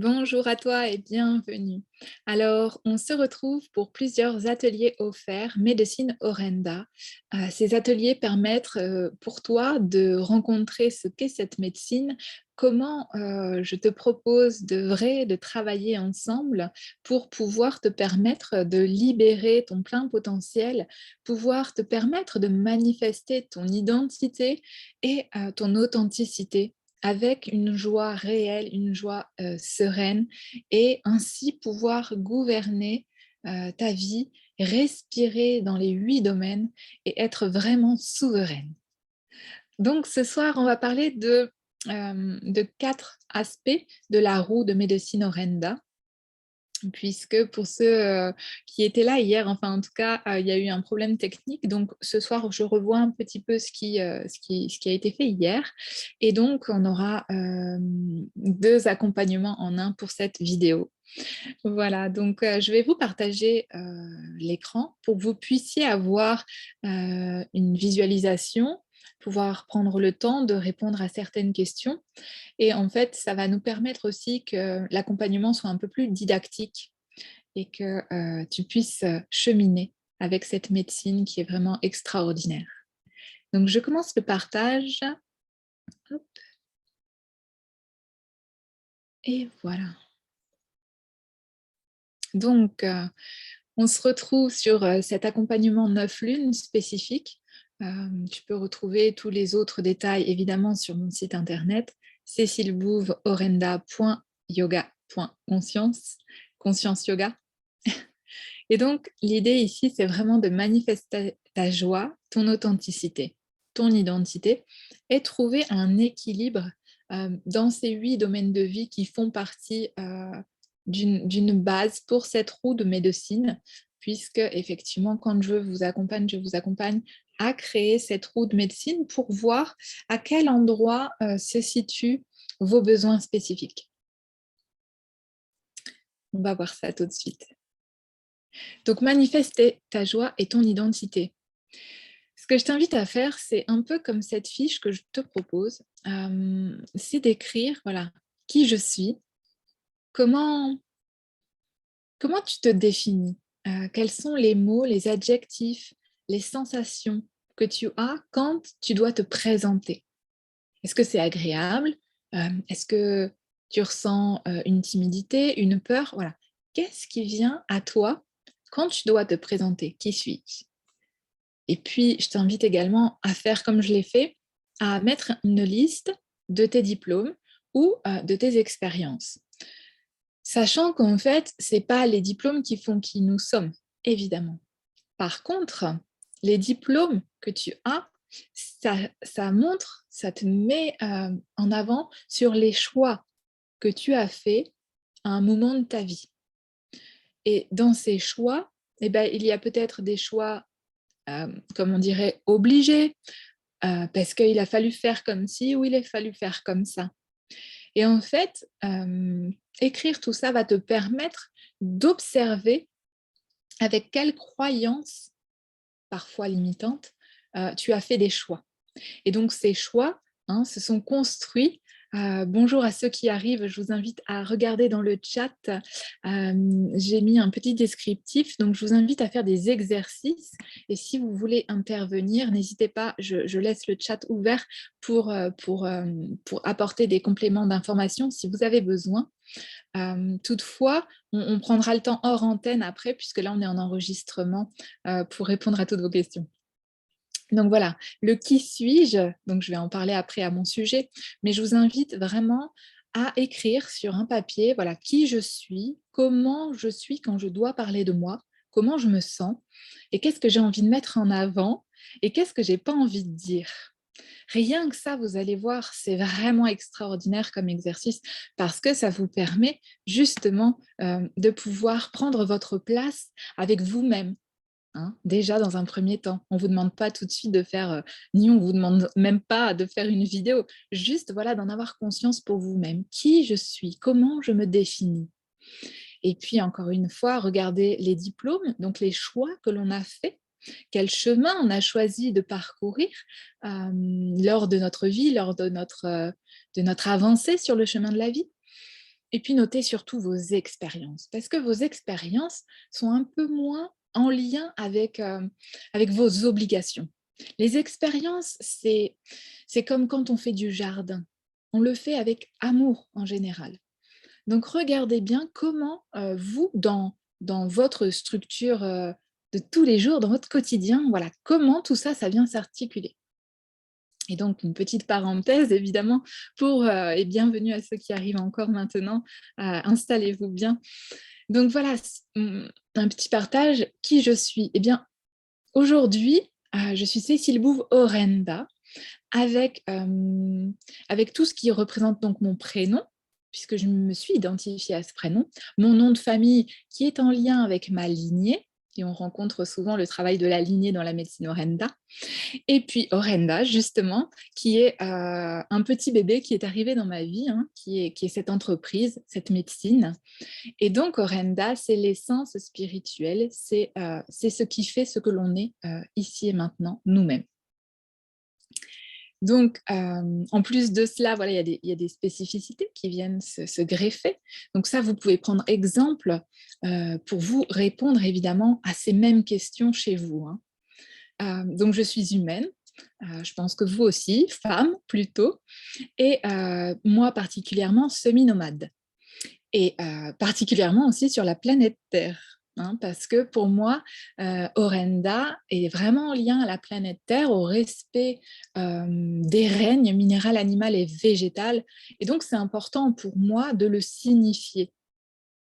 Bonjour à toi et bienvenue. Alors, on se retrouve pour plusieurs ateliers offerts Médecine Orenda. Ces ateliers permettent pour toi de rencontrer ce qu'est cette médecine, comment je te propose de travailler ensemble pour pouvoir te permettre de libérer ton plein potentiel, pouvoir te permettre de manifester ton identité et ton authenticité avec une joie réelle, une joie sereine et ainsi pouvoir gouverner ta vie, respirer dans les 8 domaines et être vraiment souveraine. Donc ce soir, on va parler de 4 aspects de la roue de Médecine Orenda. Puisque pour ceux qui étaient là hier, enfin en tout cas, il y a eu un problème technique. Donc ce soir, je revois un petit peu ce qui a été fait hier. Et donc, on aura 2 accompagnements en un pour cette vidéo. Voilà, donc je vais vous partager l'écran pour que vous puissiez avoir une visualisation, pouvoir prendre le temps de répondre à certaines questions. Et en fait, ça va nous permettre aussi que l'accompagnement soit un peu plus didactique et que tu puisses cheminer avec cette médecine qui est vraiment extraordinaire. Donc, je commence le partage. Hop, et voilà. Donc, on se retrouve sur cet accompagnement 9 lunes spécifique. Tu peux retrouver tous les autres détails évidemment sur mon site internet cécilebouve-orenda.yoga.conscience, conscience yoga. Et donc, l'idée ici, c'est vraiment de manifester ta joie, ton authenticité, ton identité et trouver un équilibre dans ces 8 domaines de vie qui font partie d'une base pour cette roue de médecine, puisque effectivement, quand je vous accompagne à créer cette roue de médecine pour voir à quel endroit se situent vos besoins spécifiques. On va voir ça tout de suite. Donc, manifester ta joie et ton identité. Ce que je t'invite à faire, c'est un peu comme cette fiche que je te propose, c'est d'écrire, voilà, qui je suis, comment tu te définis, quels sont les mots, les adjectifs, les sensations que tu as quand tu dois te présenter. Est-ce que c'est agréable? Est-ce que tu ressens, une timidité, une peur? Voilà. Qu'est-ce qui vient à toi quand tu dois te présenter? Qui suis-je? Et puis, je t'invite également à faire comme je l'ai fait, à mettre une liste de tes diplômes ou de tes expériences. Sachant qu'en fait, ce n'est pas les diplômes qui font qui nous sommes, évidemment. Par contre, les diplômes que tu as, ça montre, ça te met en avant sur les choix que tu as faits à un moment de ta vie. Et dans ces choix, eh ben, il y a peut-être des choix, comme on dirait, obligés, parce qu'il a fallu faire comme ci ou il a fallu faire comme ça. Et en fait, écrire tout ça va te permettre d'observer avec quelles croyances, parfois limitantes, tu as fait des choix. Et donc ces choix se sont construits. Bonjour à ceux qui arrivent, je vous invite à regarder dans le chat. J'ai mis un petit descriptif, donc je vous invite à faire des exercices. Et si vous voulez intervenir, n'hésitez pas, je laisse le chat ouvert pour apporter des compléments d'information si vous avez besoin. Toutefois, on prendra le temps hors antenne après, puisque là on est en enregistrement pour répondre à toutes vos questions. Donc voilà, le qui suis-je, donc je vais en parler après à mon sujet, mais je vous invite vraiment à écrire sur un papier, voilà, qui je suis, comment je suis quand je dois parler de moi, comment je me sens, et qu'est-ce que j'ai envie de mettre en avant, et qu'est-ce que j'ai pas envie de dire. Rien que ça, vous allez voir, c'est vraiment extraordinaire comme exercice parce que ça vous permet justement de pouvoir prendre votre place avec vous-même. Déjà dans un premier temps, on ne vous demande pas tout de suite de faire, ni on ne vous demande même pas de faire une vidéo, juste voilà, d'en avoir conscience pour vous-même. Qui je suis? Comment je me définis? Et puis encore une fois, regardez les diplômes, donc les choix que l'on a faits, quel chemin on a choisi de parcourir lors de notre vie, lors de notre avancée sur le chemin de la vie. Et puis notez surtout vos expériences, parce que vos expériences sont un peu moins en lien avec vos obligations. Les expériences, c'est comme quand on fait du jardin. On le fait avec amour en général. Donc regardez bien comment vous, dans votre structure de tous les jours, dans votre quotidien, voilà, comment tout ça, ça vient s'articuler. Et donc, une petite parenthèse, évidemment, et bienvenue à ceux qui arrivent encore maintenant, installez-vous bien. Donc voilà, un petit partage, qui je suis. Eh bien, aujourd'hui, je suis Cécile Bouve Orenda, avec tout ce qui représente donc mon prénom, puisque je me suis identifiée à ce prénom, mon nom de famille qui est en lien avec ma lignée, et on rencontre souvent le travail de la lignée dans la médecine Orenda, et puis Orenda, justement, qui est un petit bébé qui est arrivé dans ma vie, hein, qui est cette entreprise, cette médecine. Et donc Orenda, c'est l'essence spirituelle, c'est ce qui fait ce que l'on est ici et maintenant, nous-mêmes. Donc, en plus de cela, voilà, il y a des spécificités qui viennent se greffer. Donc ça, vous pouvez prendre exemple pour vous répondre évidemment à ces mêmes questions chez vous, hein. Donc, je suis humaine, je pense que vous aussi, femme plutôt, et moi particulièrement semi-nomade, et particulièrement aussi sur la planète Terre, hein, parce que pour moi, Orenda est vraiment en lien à la planète Terre, au respect des règnes minéral, animal et végétal, et donc c'est important pour moi de le signifier.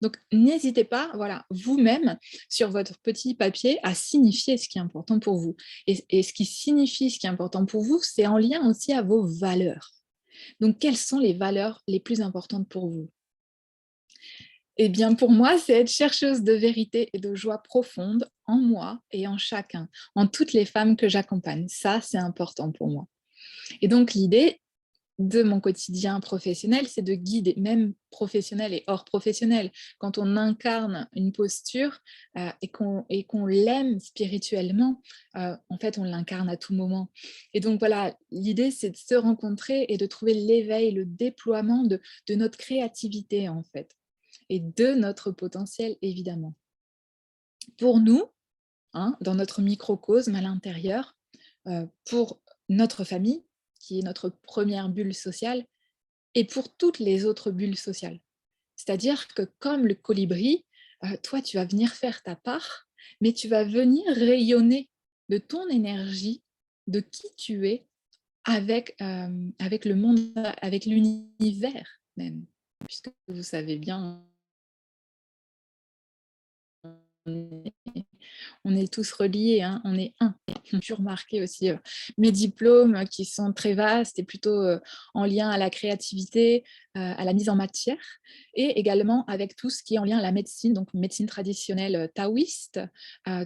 Donc, n'hésitez pas, voilà, vous-même, sur votre petit papier, à signifier ce qui est important pour vous. Et ce qui signifie ce qui est important pour vous, c'est en lien aussi à vos valeurs. Donc, quelles sont les valeurs les plus importantes pour vous? Eh bien, pour moi, c'est être chercheuse de vérité et de joie profonde en moi et en chacun, en toutes les femmes que j'accompagne. Ça, c'est important pour moi. Et donc, l'idée de mon quotidien professionnel, c'est de guider, même professionnel et hors professionnel. Quand on incarne une posture et qu'on l'aime spirituellement, en fait, on l'incarne à tout moment. Et donc voilà, l'idée, c'est de se rencontrer et de trouver l'éveil, le déploiement de notre créativité, en fait, et de notre potentiel, évidemment. Pour nous, hein, dans notre microcosme à l'intérieur, pour notre famille, qui est notre première bulle sociale, et pour toutes les autres bulles sociales. C'est-à-dire que comme le colibri, toi, tu vas venir faire ta part, mais tu vas venir rayonner de ton énergie, de qui tu es, avec le monde, avec l'univers même. Puisque vous savez bien, on est tous reliés, hein, on est un. J'ai remarqué aussi mes diplômes qui sont très vastes et plutôt en lien à la créativité, à la mise en matière, et également avec tout ce qui est en lien à la médecine, donc médecine traditionnelle taoïste,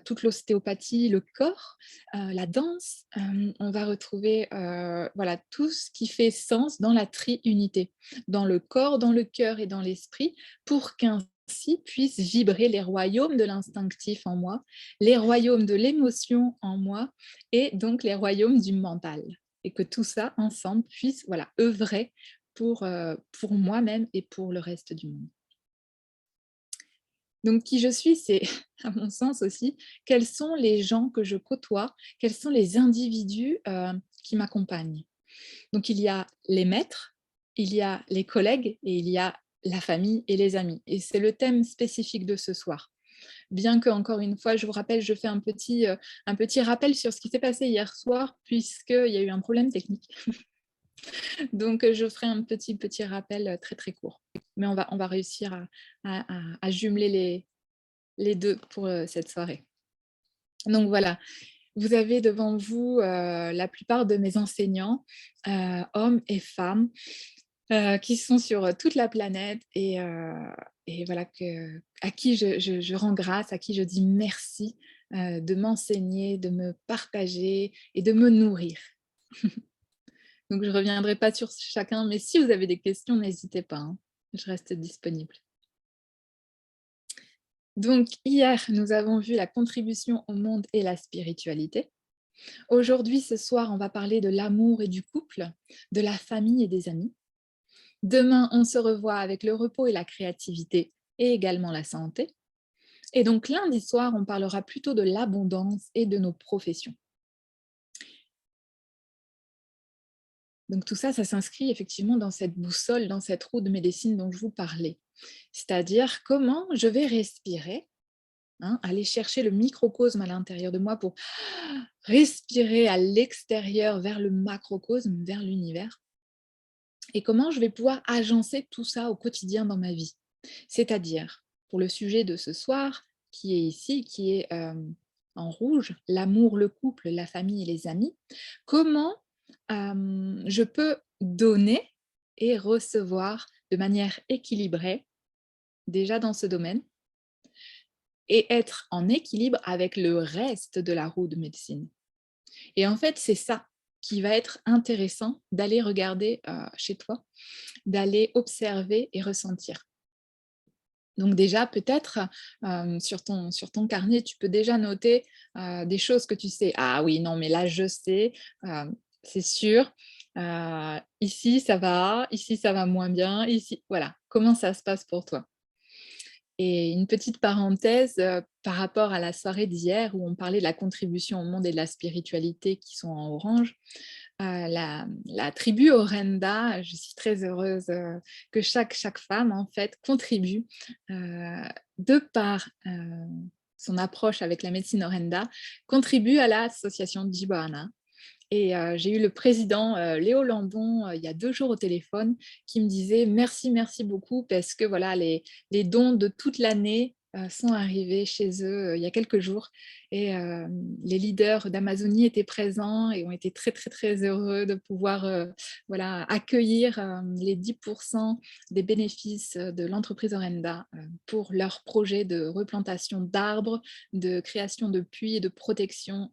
toute l'ostéopathie, le corps, la danse. On va retrouver voilà, tout ce qui fait sens dans la triunité, dans le corps, dans le cœur et dans l'esprit, pour qu'ainsi puissent vibrer les royaumes de l'instinctif en moi, les royaumes de l'émotion en moi, et donc les royaumes du mental. Et que tout ça, ensemble, puisse voilà, œuvrer pour moi-même et pour le reste du monde. Donc, qui je suis, c'est, à mon sens aussi, quels sont les gens que je côtoie, quels sont les individus qui m'accompagnent. Donc, il y a les maîtres, il y a les collègues et il y a la famille et les amis. Et c'est le thème spécifique de ce soir. Bien que, encore une fois, je vous rappelle, je fais un petit rappel sur ce qui s'est passé hier soir, puisqu'il y a eu un problème technique. Donc, je ferai un petit rappel très, très court. Mais on va réussir à jumeler les deux pour cette soirée. Donc, voilà. Vous avez devant vous la plupart de mes enseignants, hommes et femmes, qui sont sur toute la planète et voilà à qui je rends grâce, à qui je dis merci de m'enseigner, de me partager et de me nourrir. Donc, je ne reviendrai pas sur chacun, mais si vous avez des questions, n'hésitez pas, hein, je reste disponible. Donc, hier, nous avons vu la contribution au monde et la spiritualité. Aujourd'hui, ce soir, on va parler de l'amour et du couple, de la famille et des amis. Demain, on se revoit avec le repos et la créativité et également la santé. Et donc lundi soir, on parlera plutôt de l'abondance et de nos professions. Donc tout ça, ça s'inscrit effectivement dans cette boussole, dans cette roue de médecine dont je vous parlais. C'est-à-dire comment je vais respirer, hein, aller chercher le microcosme à l'intérieur de moi pour respirer à l'extérieur vers le macrocosme, vers l'univers, et comment je vais pouvoir agencer tout ça au quotidien dans ma vie. C'est-à-dire, pour le sujet de ce soir, qui est ici, qui est en rouge, l'amour, le couple, la famille et les amis, comment je peux donner et recevoir de manière équilibrée, déjà dans ce domaine, et être en équilibre avec le reste de la roue de médecine. Et en fait, c'est ça qui va être intéressant d'aller regarder chez toi, d'aller observer et ressentir. Donc déjà, peut-être, sur ton carnet, tu peux déjà noter, des choses que tu sais: «Ah oui, non, mais là, je sais, c'est sûr, ici ça va moins bien, ici» voilà, comment ça se passe pour toi? Et une petite parenthèse, par rapport à la soirée d'hier où on parlait de la contribution au monde et de la spiritualité qui sont en orange, la tribu Orenda, je suis très heureuse, que chaque femme, en fait, contribue, heu, de par, son approche avec la médecine Orenda, contribue à l'association Djibouana. Et j'ai eu le président, Léo Landon, il y a 2 jours au téléphone, qui me disait: «Merci, merci beaucoup» parce que voilà, les dons de toute l'année, sont arrivés chez eux, il y a quelques jours et les leaders d'Amazonie étaient présents et ont été très, très, très heureux de pouvoir, voilà, accueillir, les 10 des bénéfices, de l'entreprise Orenda, pour leur projet de replantation d'arbres, de création de puits et de protection,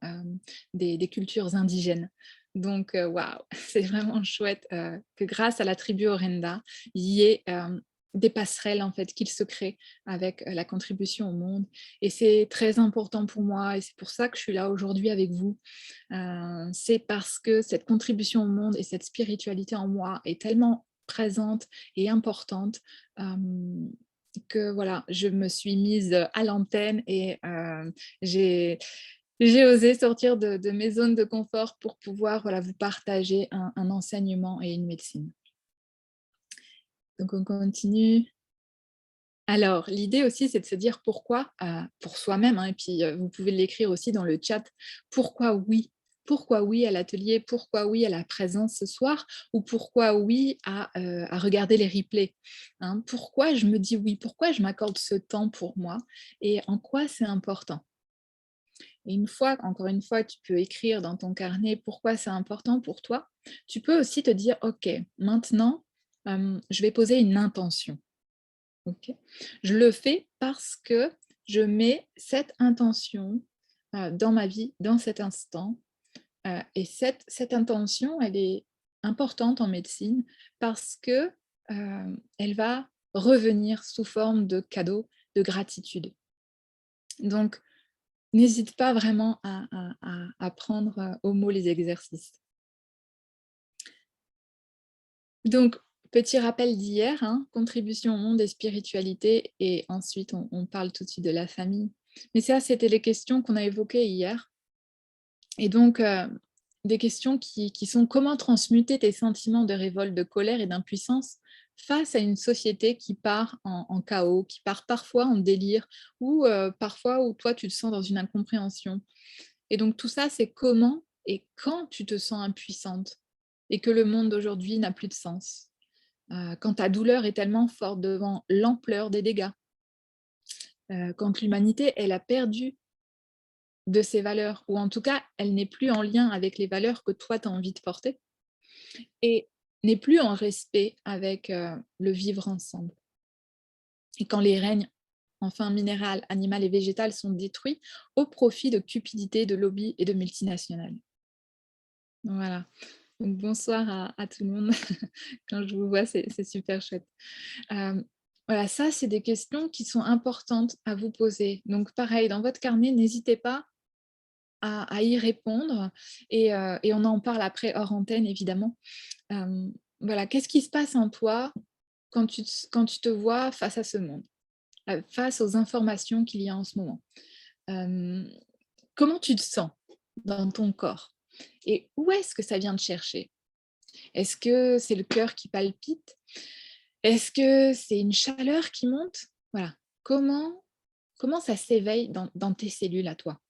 des cultures indigènes. Donc waouh, c'est vraiment chouette, que grâce à la tribu Orenda, il y ait, des passerelles en fait qu'il se créent avec, la contribution au monde et c'est très important pour moi et c'est pour ça que je suis là aujourd'hui avec vous. C'est parce que cette contribution au monde et cette spiritualité en moi est tellement présente et importante, hem, que voilà, je me suis mise, à l'antenne et j'ai j'ai osé sortir de mes zones de confort pour pouvoir, voilà, vous partager un enseignement et une médecine. Donc on continue. Alors, l'idée aussi, c'est de se dire pourquoi, pour soi-même, hein, et puis, vous pouvez l'écrire aussi dans le chat. Pourquoi oui? Pourquoi oui à l'atelier? Pourquoi oui à la présence ce soir? Ou pourquoi oui à regarder les replays? Hein? Pourquoi je me dis oui? Pourquoi je m'accorde ce temps pour moi? Et en quoi c'est important? Et encore une fois, tu peux écrire dans ton carnet pourquoi c'est important pour toi. Tu peux aussi te dire: «OK, maintenant, je vais poser une intention». OK? Je le fais parce que je mets cette intention, dans ma vie, dans cet instant, et cette intention, elle est importante en médecine parce que, elle va revenir sous forme de cadeau, de gratitude. Donc n'hésite pas vraiment à prendre, au mot les exercices. Donc, petit rappel d'hier, hein, contribution au monde et spiritualité et ensuite on parle tout de suite de la famille. Mais ça, c'était les questions qu'on a évoquées hier et donc des questions qui sont: comment transmuter tes sentiments de révolte, de colère et d'impuissance face à une société qui part en chaos, qui part parfois en délire ou parfois où toi tu te sens dans une incompréhension? Et donc tout ça, c'est comment et quand tu te sens impuissante et que le monde d'aujourd'hui n'a plus de sens. Quand ta douleur est tellement forte devant l'ampleur des dégâts, quand l'humanité, elle a perdu de ses valeurs ou en tout cas, elle n'est plus en lien avec les valeurs que toi, tu as envie de porter et n'est plus en respect avec, le vivre ensemble. Et quand les règnes, enfin minéral, animal et végétal sont détruits au profit de cupidité, de lobbies et de multinationales. Voilà. Donc bonsoir à tout le monde. Quand je vous vois, c'est super chouette. Hem, voilà, ça, c'est des questions qui sont importantes à vous poser. Donc pareil, dans votre carnet, n'hésitez pas à y répondre et on en parle après hors antenne évidemment. Hem, voilà, qu'est-ce qui se passe en toi quand tu te vois face à ce monde, face aux informations qu'il y a en ce moment? Hem, Comment tu te sens dans ton corps? Et où est-ce que ça vient te chercher? Est-ce que c'est le cœur qui palpite? Est-ce que c'est une chaleur qui monte? Voilà. Comment ça s'éveille dans tes cellules à toi,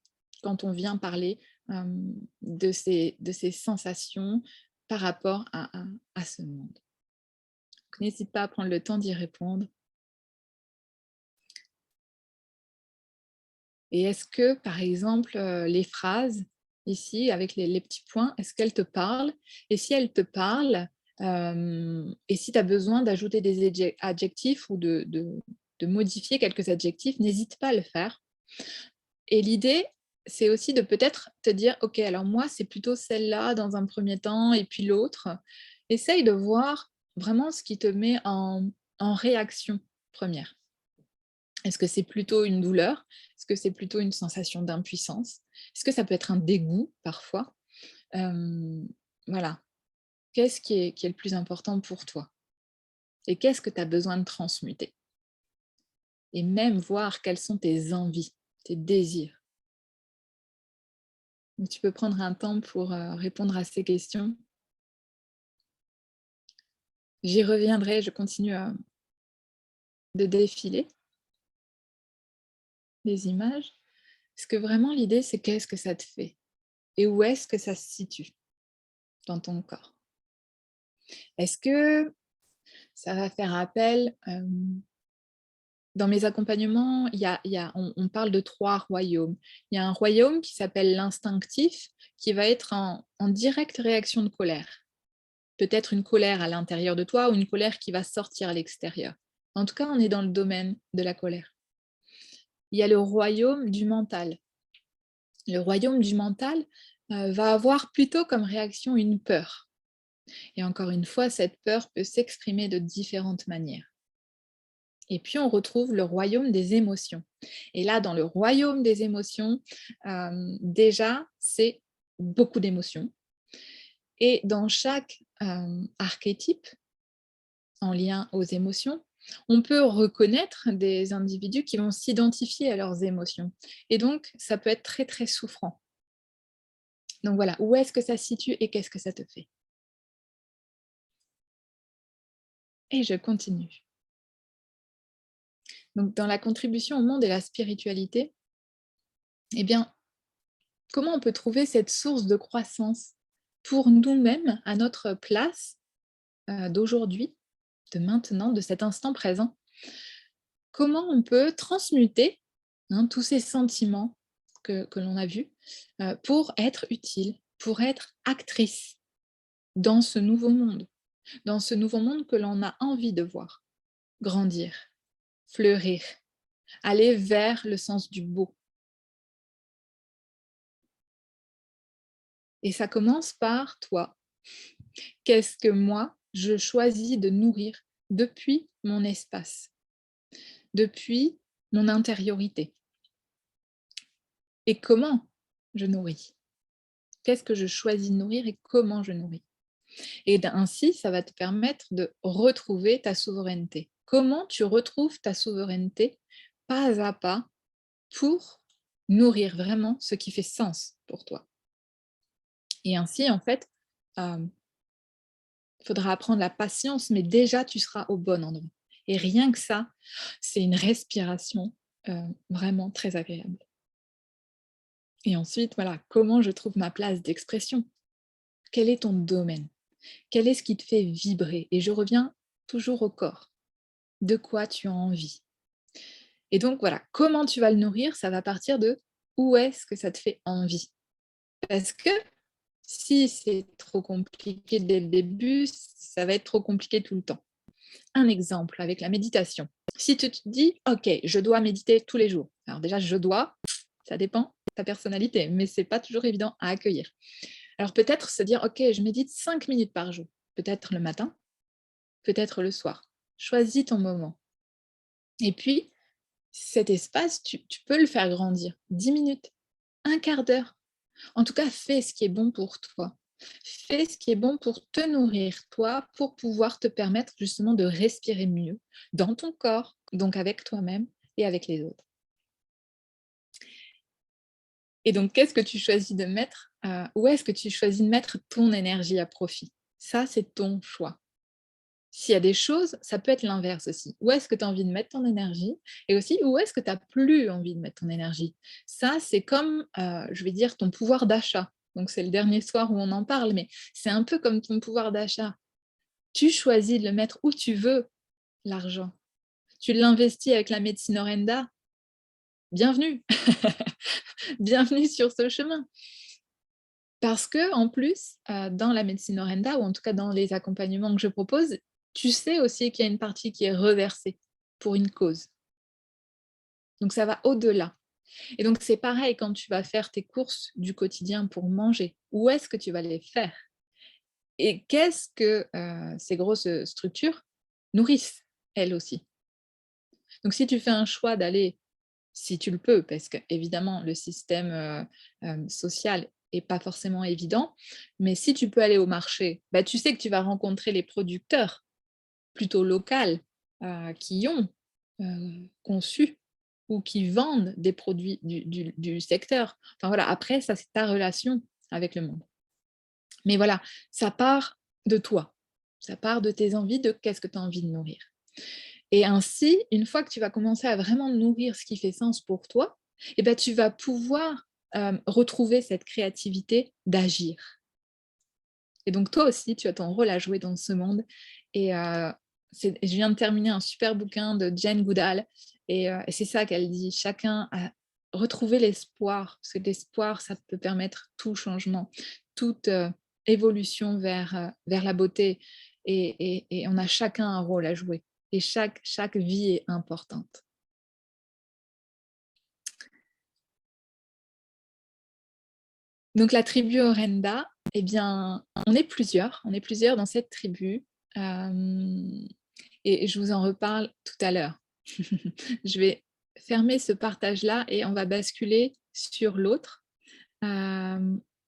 quand on vient parler, de ces sensations par rapport à ce monde? Donc n'hésite pas à prendre le temps d'y répondre. Et est-ce que, par exemple, les phrases ici avec les petits points, est-ce qu'elles te parlent? Et si elles te parlent, et si tu as besoin d'ajouter des adjectifs ou de modifier quelques adjectifs, n'hésite pas à le faire. Et l'idée, c'est aussi de peut-être te dire: «OK, alors moi, c'est plutôt celle-là dans un premier temps et puis l'autre». Essaye de voir vraiment ce qui te met en réaction première. Est-ce que c'est plutôt une douleur? Est-ce que c'est plutôt une sensation d'impuissance? Est-ce que ça peut être un dégoût parfois? Hem, voilà. Qu'est-ce qui est le plus important pour toi? Et qu'est-ce que tu as besoin de transmuter? Et même voir quelles sont tes envies, tes désirs. Donc tu peux prendre un temps pour, répondre à ces questions. J'y reviendrai, je continue, de défiler les images. Parce que vraiment l'idée, c'est qu'est-ce que ça te fait? Et où est-ce que ça se situe dans ton corps? Est-ce que ça va faire appel, dans mes accompagnements, on parle de 3 royaumes. Il y a un royaume qui s'appelle l'instinctif, qui va être en directe réaction de colère. Peut-être une colère à l'intérieur de toi ou une colère qui va sortir à l'extérieur. En tout cas, on est dans le domaine de la colère. Il y a le royaume du mental. Le royaume du mental, va avoir plutôt comme réaction une peur. Et encore une fois, cette peur peut s'exprimer de différentes manières. Et puis on retrouve le royaume des émotions. Et là, dans le royaume des émotions, déjà, c'est beaucoup d'émotions. Et dans chaque archétype en lien aux émotions, on peut reconnaître des individus qui vont s'identifier à leurs émotions. Et donc, ça peut être très, très souffrant. Donc voilà, où est-ce que ça se situe et qu'est-ce que ça te fait? Et je continue. Donc dans la contribution au monde et la spiritualité, eh bien, comment on peut trouver cette source de croissance pour nous-mêmes, à notre place, d'aujourd'hui, de maintenant, de cet instant présent? Comment on peut transmuter, hein, tous ces sentiments que l'on a vus, pour être utile, pour être actrice dans ce nouveau monde? Dans ce nouveau monde que l'on a envie de voir grandir, fleurir, aller vers le sens du beau. Et ça commence par toi. Qu'est-ce que moi, je choisis de nourrir depuis mon espace, depuis mon intériorité? Et comment je nourris? Qu'est-ce que je choisis de nourrir et comment je nourris? Et ainsi, ça va te permettre de retrouver ta souveraineté. Comment tu retrouves ta souveraineté pas à pas pour nourrir vraiment ce qui fait sens pour toi? Et ainsi, en fait, il faudra apprendre la patience, mais déjà, tu seras au bon endroit. Et rien que ça, c'est une respiration vraiment très agréable. Et ensuite, voilà, comment je trouve ma place d'expression? Quel est ton domaine? Quel est ce qui te fait vibrer? Et je reviens toujours au corps. De quoi tu as envie? Et donc, voilà, comment tu vas le nourrir? Ça va partir de où est-ce que ça te fait envie? Parce que si c'est trop compliqué dès le début, ça va être trop compliqué tout le temps. Un exemple avec la méditation. Si tu te dis, OK, je dois méditer tous les jours. Alors déjà, je dois, ça dépend de ta personnalité, mais c'est pas toujours évident à accueillir. Alors peut-être se dire, OK, je médite 5 minutes par jour. Peut-être le matin, peut-être le soir. Choisis ton moment. Et puis, cet espace, tu peux le faire grandir. 10 minutes, un quart d'heure. En tout cas, fais ce qui est bon pour toi. Fais ce qui est bon pour te nourrir, toi, pour pouvoir te permettre justement de respirer mieux dans ton corps, donc avec toi-même et avec les autres. Et donc, qu'est-ce que tu choisis de mettre, où est-ce que tu choisis de mettre ton énergie à profit? Ça, c'est ton choix. S'il y a des choses, ça peut être l'inverse aussi. Où est-ce que tu as envie de mettre ton énergie? Et aussi, où est-ce que tu as plus envie de mettre ton énergie? Ça, c'est comme, je vais dire, ton pouvoir d'achat. Donc, c'est le dernier soir où on en parle, mais c'est un peu comme ton pouvoir d'achat. Tu choisis de le mettre où tu veux, l'argent. Tu l'investis avec la médecine Orenda, bienvenue! Bienvenue sur ce chemin. Parce que en plus, dans la médecine Orenda ou en tout cas dans les accompagnements que je propose, tu sais aussi qu'il y a une partie qui est reversée pour une cause. Donc ça va au-delà. Et donc c'est pareil quand tu vas faire tes courses du quotidien pour manger. Où est-ce que tu vas les faire? Et qu'est-ce que, ces grosses, structures nourrissent, elles aussi? Donc si tu fais un choix d'aller, si tu le peux, parce qu'évidemment le système, social est pas forcément évident, mais si tu peux aller au marché, bah, tu sais que tu vas rencontrer les producteurs plutôt locaux, qui ont, conçu ou qui vendent des produits du secteur. Enfin voilà, après ça, c'est ta relation avec le monde. Mais voilà, ça part de toi, ça part de tes envies, de qu'est-ce que tu as envie de nourrir. Et ainsi, une fois que tu vas commencer à vraiment nourrir ce qui fait sens pour toi, et ben, tu vas pouvoir, retrouver cette créativité d'agir. Et donc toi aussi, tu as ton rôle à jouer dans ce monde et je viens de terminer un super bouquin de Jane Goodall et c'est ça qu'elle dit: «Chacun a retrouvé l'espoir», parce que l'espoir, ça peut permettre tout changement, toute, évolution vers la beauté et on a chacun un rôle à jouer et chaque vie est importante. Donc la tribu Orenda, eh bien, on est plusieurs dans cette tribu, hem et je vous en reparle tout à l'heure. Je vais fermer ce partage-là et on va basculer sur l'autre.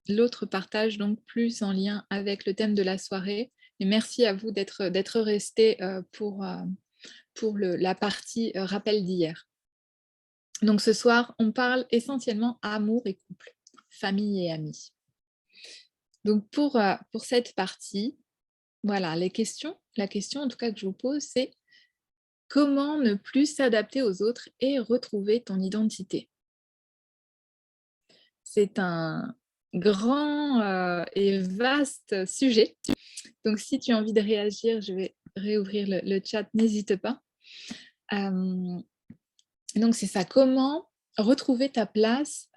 L'autre partage donc plus en lien avec le thème de la soirée et merci à vous d'être restés, pour la partie, rappel d'hier. Donc ce soir, on parle essentiellement amour et couple, famille et amis. Donc pour cette partie, voilà, la question en tout cas que je vous pose, c'est: comment ne plus s'adapter aux autres et retrouver ton identité? C'est un grand, et vaste sujet. Donc si tu as envie de réagir, je vais réouvrir le chat, n'hésite pas. Hem, donc c'est ça, comment retrouver ta place,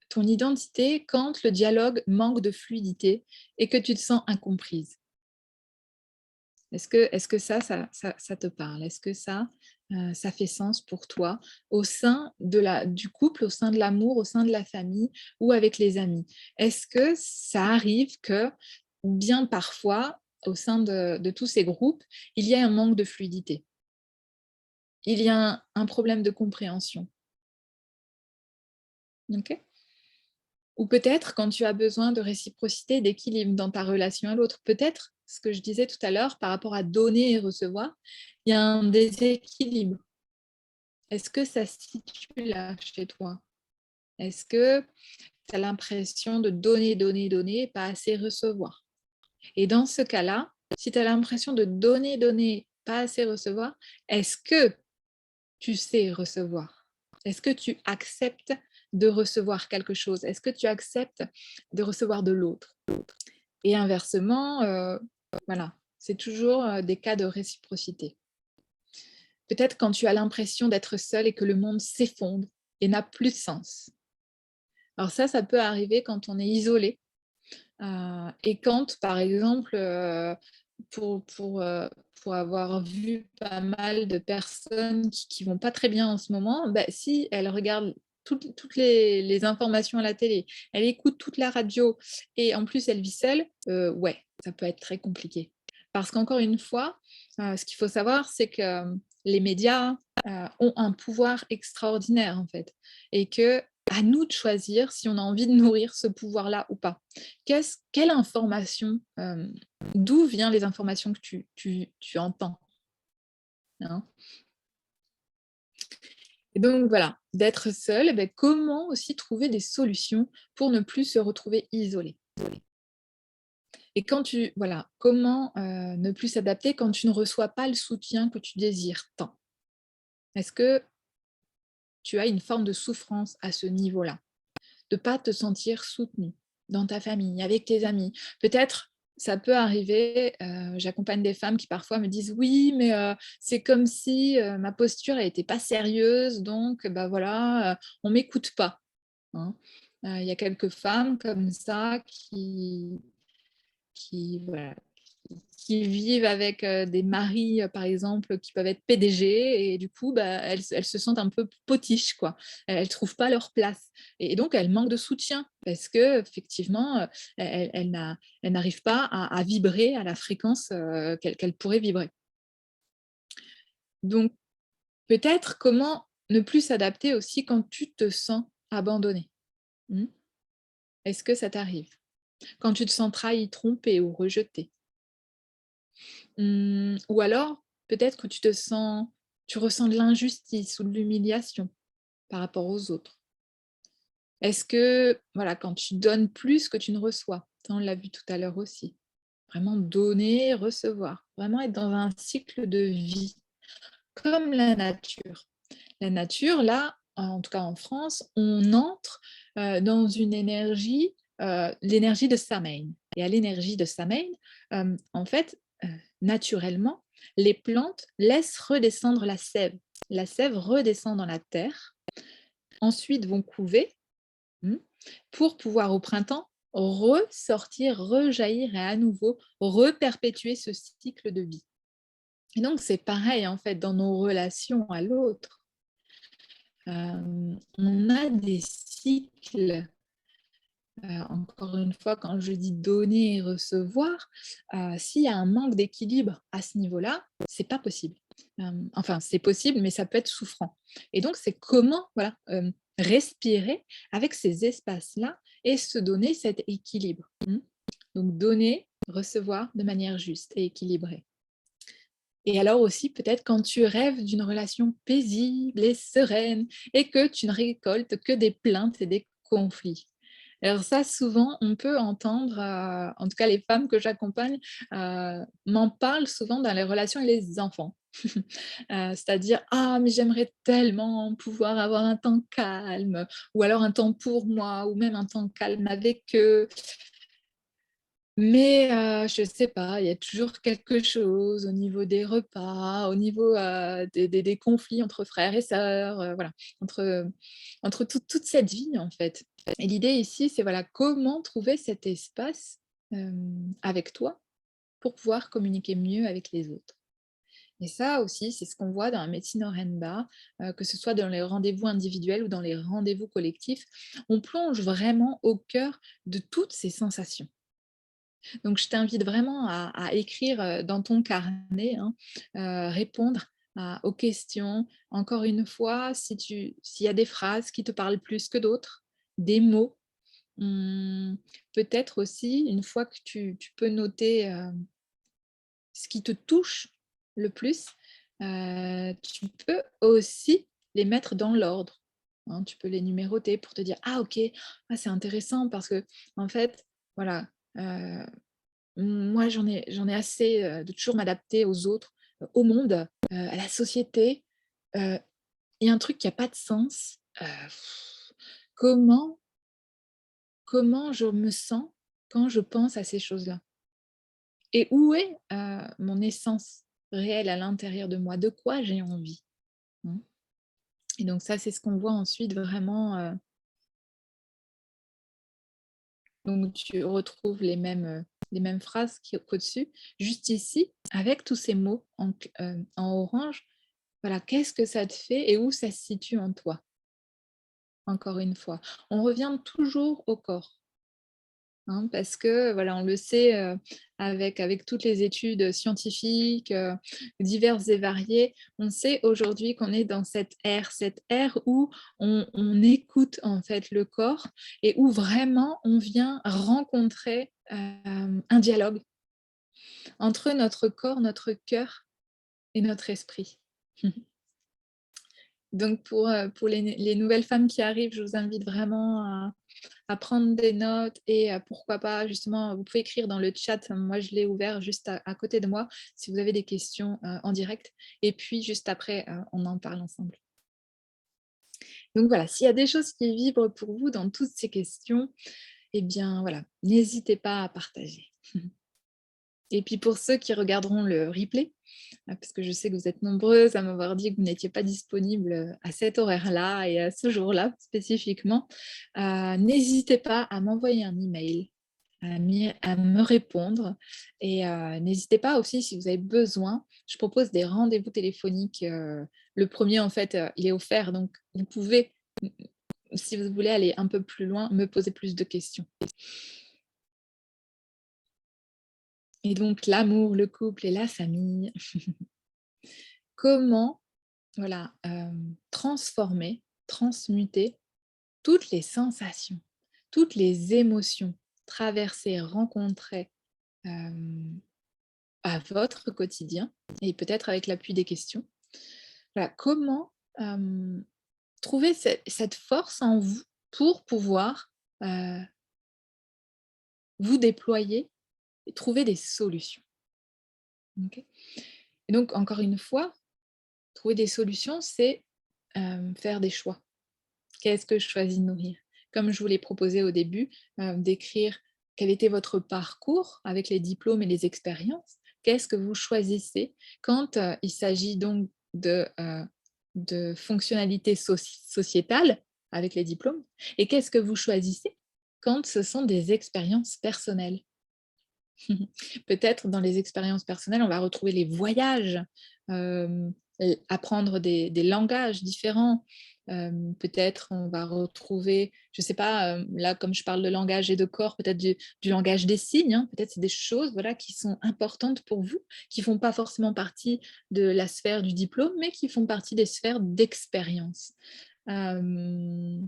ton identité quand le dialogue manque de fluidité et que tu te sens incomprise? Est-ce que ça te parle? Est-ce que ça fait sens pour toi au sein du couple, au sein de l'amour, au sein de la famille ou avec les amis? Est-ce que ça arrive que, bien parfois, au sein de tous ces groupes, il y a un manque de fluidité? Il y a un problème de compréhension? OK? Ou peut-être quand tu as besoin de réciprocité, d'équilibre dans ta relation à l'autre, peut-être, ce que je disais tout à l'heure par rapport à donner et recevoir, il y a un déséquilibre. Est-ce que ça se situe là chez toi? Est-ce que tu as l'impression de donner, donner, donner et pas assez recevoir? Et dans ce cas-là, si tu as l'impression de donner, donner, pas assez recevoir, est-ce que tu sais recevoir? Est-ce que tu acceptes de recevoir quelque chose? Est-ce que tu acceptes de recevoir de l'autre? Et inversement, voilà, c'est toujours, des cas de réciprocité. Peut-être quand tu as l'impression d'être seul et que le monde s'effondre et n'a plus de sens. Alors ça peut arriver quand on est isolé, et quand, par exemple, pour avoir vu pas mal de personnes qui vont pas très bien en ce moment, bah, si elles regardent toutes les informations à la télé, elles écoutent toute la radio et en plus elles vivent seules, ouais, ça peut être très compliqué. Parce qu'encore une fois, ce qu'il faut savoir, c'est que, les médias, ont un pouvoir extraordinaire, en fait et que à nous de choisir si on a envie de nourrir ce pouvoir-là ou pas. Quelle information, d'où viennent les informations que tu entends, hein? Et donc voilà, d'être seul, et beh, comment aussi trouver des solutions pour ne plus se retrouver isolé? Et quand tu voilà, comment, ne plus s'adapter quand tu ne reçois pas le soutien que tu désires tant? Est-ce que tu as une forme de souffrance à ce niveau-là? De pas te sentir soutenu dans ta famille, avec tes amis. Peut-être, ça peut arriver, j'accompagne des femmes qui parfois me disent: «Oui, mais c'est comme si, ma posture elle était pas sérieuse donc bah, voilà, on m'écoute pas», hein. Il y a quelques femmes comme ça qui voilà, qui vivent avec, des maris, par exemple, qui peuvent être PDG et du coup, bah, elles se sentent un peu potiches, quoi. Elles trouvent pas leur place et donc elles manquent de soutien parce qu'effectivement, elles n'arrivent pas à vibrer à la fréquence, qu'elles pourraient vibrer. Donc peut-être comment ne plus s'adapter aussi quand tu te sens abandonné? Mmh? Est-ce que ça t'arrive? Quand tu te sens trahi, trompé ou rejeté? Ou alors, peut-être que tu ressens de l'injustice ou de l'humiliation par rapport aux autres. Est-ce que, voilà, quand tu donnes plus que tu ne reçois, ça on l'a vu tout à l'heure aussi, vraiment donner, recevoir, vraiment être dans un cycle de vie, comme la nature. La nature, là, en tout cas en France, on entre, dans une énergie, l'énergie de Samhain et à l'énergie de Samhain, en fait, naturellement, les plantes laissent redescendre la sève. La sève redescend dans la terre, ensuite vont couver, mmh, pour pouvoir au printemps ressortir, rejaillir et à nouveau reperpétuer ce cycle de vie. Et donc c'est pareil en fait dans nos relations à l'autre. On a des cycles, encore une fois, quand je dis donner et recevoir, s'il y a un manque d'équilibre à ce niveau-là, c'est pas possible. Enfin, c'est possible, mais ça peut être souffrant. Et donc, c'est comment, voilà, respirer avec ces espaces-là et se donner cet équilibre. Donc, donner, recevoir de manière juste et équilibrée. Et alors aussi, peut-être quand tu rêves d'une relation paisible et sereine et que tu ne récoltes que des plaintes et des conflits. Alors ça, souvent, on peut entendre, en tout cas les femmes que j'accompagne, m'en parlent souvent dans les relations avec les enfants. C'est-à-dire: «Ah mais j'aimerais tellement pouvoir avoir un temps calme» ou alors un temps pour moi ou même un temps calme avec eux. Mais je sais pas, il y a toujours quelque chose au niveau des repas, au niveau, des conflits entre frères et sœurs, voilà, entre, entre toute cette vie, en fait. Et l'idée ici, c'est voilà, comment trouver cet espace, avec toi pour pouvoir communiquer mieux avec les autres. Et ça aussi, c'est ce qu'on voit dans la médecine Orenba, que ce soit dans les rendez-vous individuels ou dans les rendez-vous collectifs. On plonge vraiment au cœur de toutes ces sensations. Donc je t'invite vraiment à écrire, dans ton carnet, hein, répondre aux questions. Encore une fois, s'il y a des phrases qui te parlent plus que d'autres, des mots, peut-être aussi une fois que tu peux noter, ce qui te touche le plus, tu peux aussi les mettre dans l'ordre, hein. Tu peux les numéroter pour te dire: «Ah OK, ah c'est intéressant parce que en fait, voilà, heu» moi, j'en ai assez, de toujours m'adapter aux autres, au monde, à la société. Heu, il y a un truc qui a pas de sens. Comment comment je me sens quand je pense à ces choses-là? Et où est, mon essence réelle à l'intérieur de moi? De quoi j'ai envie? Mmh. Et donc ça, c'est ce qu'on voit ensuite vraiment, donc tu retrouves les mêmes phrases qu'au-dessus. Juste ici, avec tous ces mots en orange, voilà, qu'est-ce que ça te fait et où ça se situe en toi? Encore une fois. On revient toujours au corps. Parce que, voilà, on le sait, avec toutes les études scientifiques, diverses et variées, on sait aujourd'hui qu'on est dans cette ère où on écoute, en fait, le corps et où vraiment on vient rencontrer, un dialogue entre notre corps, notre cœur et notre esprit. Donc pour les nouvelles femmes qui arrivent, je vous invite vraiment à prendre des notes et pourquoi pas, justement, vous pouvez écrire dans le chat. Moi, je l'ai ouvert juste à côté de moi, si vous avez des questions en direct. Et puis, juste après, on en parle ensemble. Donc voilà, s'il y a des choses qui vibrent pour vous dans toutes ces questions, eh bien voilà, n'hésitez pas à partager. Et puis pour ceux qui regarderont le replay, parce que je sais que vous êtes nombreuses à m'avoir dit que vous n'étiez pas disponible à cet horaire-là et à ce jour-là spécifiquement, n'hésitez pas à m'envoyer un email, à me répondre et n'hésitez pas aussi si vous avez besoin, je propose des rendez-vous téléphoniques. Le premier en fait, il est offert, donc vous pouvez, si vous voulez aller un peu plus loin, me poser plus de questions. Et donc l'amour, le couple et la famille. Comment, voilà, transformer, transmuter toutes les sensations, toutes les émotions traversées, rencontrées, à votre quotidien et peut-être avec l'appui des questions. Voilà, comment, trouver cette force en vous pour pouvoir, heu, vous déployer et trouver des solutions. OK? Et donc encore une fois, trouver des solutions, c'est, faire des choix. Qu'est-ce que je choisis de nourrir? Comme je vous l'ai proposé au début, d'écrire quel était votre parcours avec les diplômes et les expériences. Qu'est-ce que vous choisissez quand, il s'agit donc de fonctionnalités sociétales avec les diplômes? Et qu'est-ce que vous choisissez quand ce sont des expériences personnelles? Peut-être dans les expériences personnelles, on va retrouver les voyages, apprendre des langages différents. Peut-être on va retrouver, je ne sais pas, là comme je parle de langage et de corps, peut-être du langage des signes, hein. Peut-être c'est des choses, voilà, qui sont importantes pour vous, qui font pas forcément partie de la sphère du diplôme, mais qui font partie des sphères d'expérience. Hem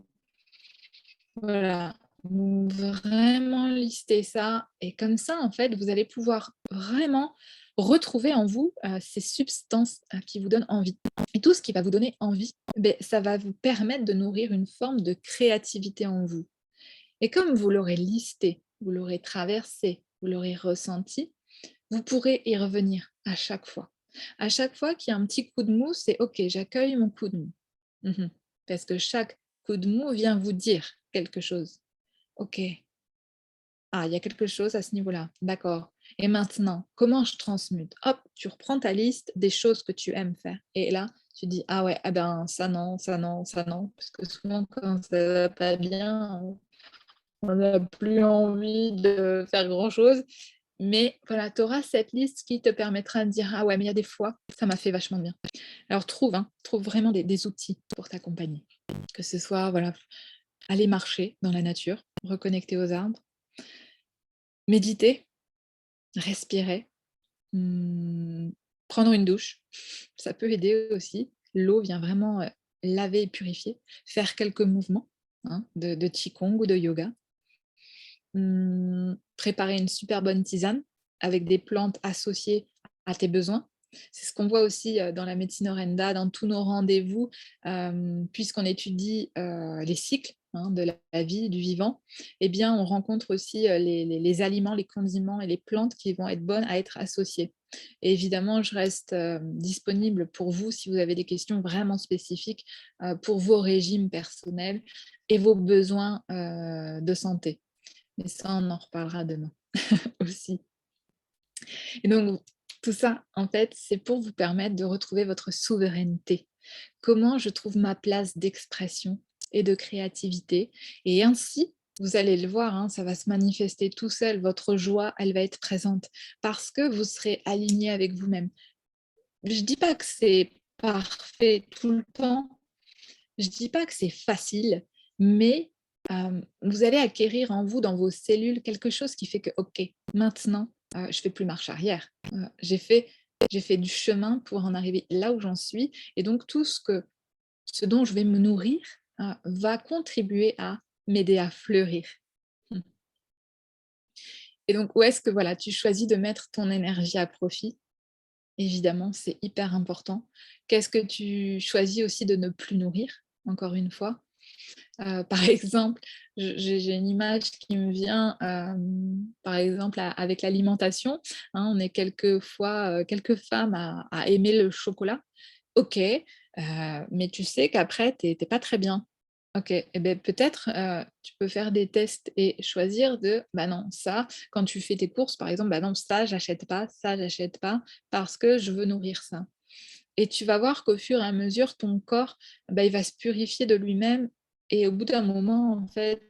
voilà, donc vraiment lister ça et comme ça, en fait, vous allez pouvoir vraiment retrouver en vous, ces substances, qui vous donnent envie et tout ce qui va vous donner envie, beh, ça va vous permettre de nourrir une forme de créativité en vous et comme vous l'aurez listé, vous l'aurez traversé, vous l'aurez ressenti, vous pourrez y revenir à chaque fois. À chaque fois qu'il y a un petit coup de mou, c'est: «OK, j'accueille mon coup de mou». Mmh. Parce que chaque coup de mou vient vous dire quelque chose. OK. Ah, il y a quelque chose à ce niveau-là. D'accord. Et maintenant, comment je transmute? Hop, tu reprends ta liste des choses que tu aimes faire. Et là, tu dis: «Ah ouais, ah ben, ça non, ça non, ça non». Parce que souvent, quand ça va pas bien, on n'a plus envie de faire grand-chose. Mais voilà, tu auras cette liste qui te permettra de dire: «Ah ouais, mais il y a des fois, ça m'a fait vachement de bien». Alors trouve, hein, trouve vraiment des outils pour t'accompagner. Que ce soit, voilà, aller marcher dans la nature, reconnecter aux arbres, méditer, respirer, mmh, prendre une douche, ça peut aider aussi. L'eau vient vraiment, laver et purifier. Faire quelques mouvements, hein, de qigong ou de yoga. Préparer une super bonne tisane avec des plantes associées à tes besoins. C'est ce qu'on voit aussi, dans la médecine Orenda, dans tous nos rendez-vous, puisqu'on étudie, les cycles, hein, de la vie, du vivant, eh bien, on rencontre aussi, les aliments, les condiments et les plantes qui vont être bonnes à être associées. Et évidemment, je reste, disponible pour vous si vous avez des questions vraiment spécifiques, pour vos régimes personnels et vos besoins, de santé. Mais ça, on en reparlera demain aussi. Et donc, tout ça, en fait, c'est pour vous permettre de retrouver votre souveraineté. Comment je trouve ma place d'expression et de créativité. Et ainsi, vous allez le voir, hein, ça va se manifester tout seul. Votre joie, elle va être présente parce que vous serez aligné avec vous-même. Je dis pas que c'est parfait tout le temps. Je dis pas que c'est facile, mais vous allez acquérir en vous, dans vos cellules, quelque chose qui fait que, OK, maintenant, je fais plus marche arrière. J'ai fait du chemin pour en arriver là où j'en suis et donc ce dont je vais me nourrir, va contribuer à m'aider à fleurir. Mmh. Et donc où est-ce que, voilà, tu choisis de mettre ton énergie à profit? Évidemment, c'est hyper important. Qu'est-ce que tu choisis aussi de ne plus nourrir? Encore une fois. Par exemple, j'ai une image qui me vient, par exemple, avec l'alimentation, hein. On est quelquefois, quelques femmes à aimer le chocolat. OK, mais tu sais qu'après tu es pas très bien. OK et beh, peut-être, tu peux faire des tests et choisir de: «Bah non, ça», quand tu fais tes courses, par exemple: «Bah non, ça j'achète pas parce que je veux nourrir ça». Et tu vas voir qu'au fur et à mesure, ton corps, bah, il va se purifier de lui-même et au bout d'un moment, en fait,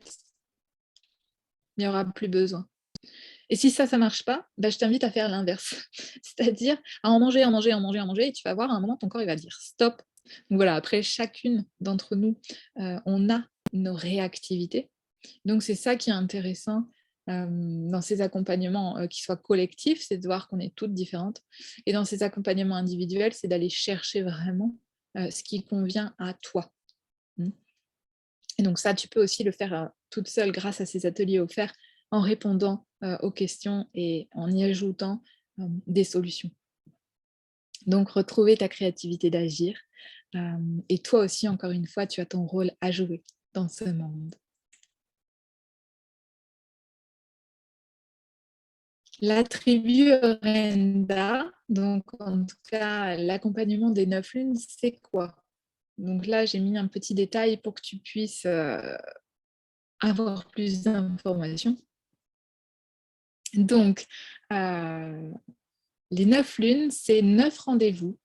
il n'y aura plus besoin. Et si ça marche pas, bah, je t'invite à faire l'inverse. C'est-à-dire à en manger, en manger, en manger, en manger et tu vas voir à un moment ton corps il va dire: «Stop». Donc voilà, après chacune d'entre nous, on a nos réactivités. Donc c'est ça qui est intéressant, dans ces accompagnements, qui soient collectifs, c'est de voir qu'on est toutes différentes et dans ces accompagnements individuels, c'est d'aller chercher vraiment, ce qui convient à toi. Mmh. Et donc ça, tu peux aussi le faire, toute seule grâce à ces ateliers offerts en répondant, aux questions et en y ajoutant, des solutions. Donc retrouver ta créativité d'agir, et toi aussi, encore une fois, tu as ton rôle à jouer dans ce monde. La tribu Orenda, donc en tout cas l'accompagnement des 9 lunes, c'est quoi? Donc là, j'ai mis un petit détail pour que tu puisses, avoir plus d'informations. Donc, heu, les 9 lunes, c'est 9 rendez-vous,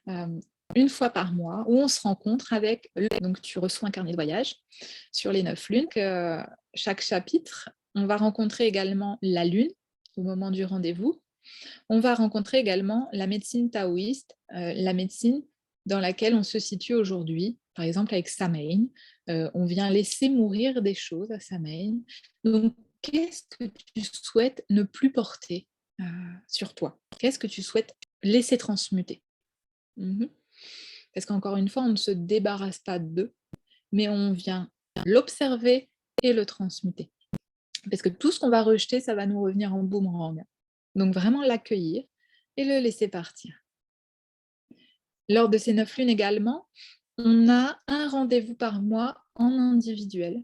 hem, 1 fois par mois où on se rencontre avec le donc tu reçois un carnet de voyage sur les 9 lunes que chaque chapitre, on va rencontrer également la lune au moment du rendez-vous. On va rencontrer également la médecine taoïste, la médecine dans laquelle on se situe aujourd'hui, par exemple avec Samhain. On vient laisser mourir des choses à Samhain. Donc, qu'est-ce que tu souhaites ne plus porter, heu, sur toi? Qu'est-ce que tu souhaites laisser transmuter? Mmh. Parce qu'encore une fois, on ne se débarrasse pas d'eux, mais on vient l'observer et le transmuter. Parce que tout ce qu'on va rejeter, ça va nous revenir en boomerang. Donc vraiment l'accueillir et le laisser partir. Lors de ces 9 lunes également, on a un rendez-vous par mois en individuel.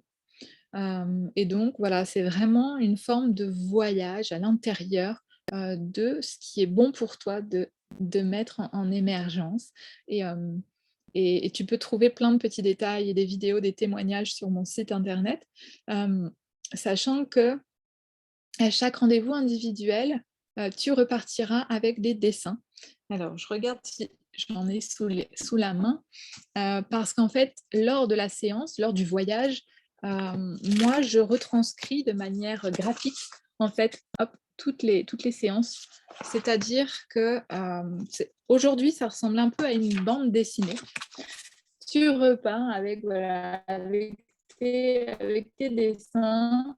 Et donc voilà, c'est vraiment une forme de voyage à l'intérieur, de ce qui est bon pour toi de mettre en émergence et et tu peux trouver plein de petits détails et des vidéos, des témoignages sur mon site internet. Hem, Sachant que à chaque rendez-vous individuel, tu repartiras avec des dessins. Alors, je regarde si j'en ai sous la main, parce qu'en fait, lors de la séance, lors du voyage, moi, je retranscris de manière graphique, en fait, hop, toutes les séances. C'est-à-dire que, aujourd'hui, ça ressemble un peu à une bande dessinée. Tu repars avec, voilà, avec tes dessins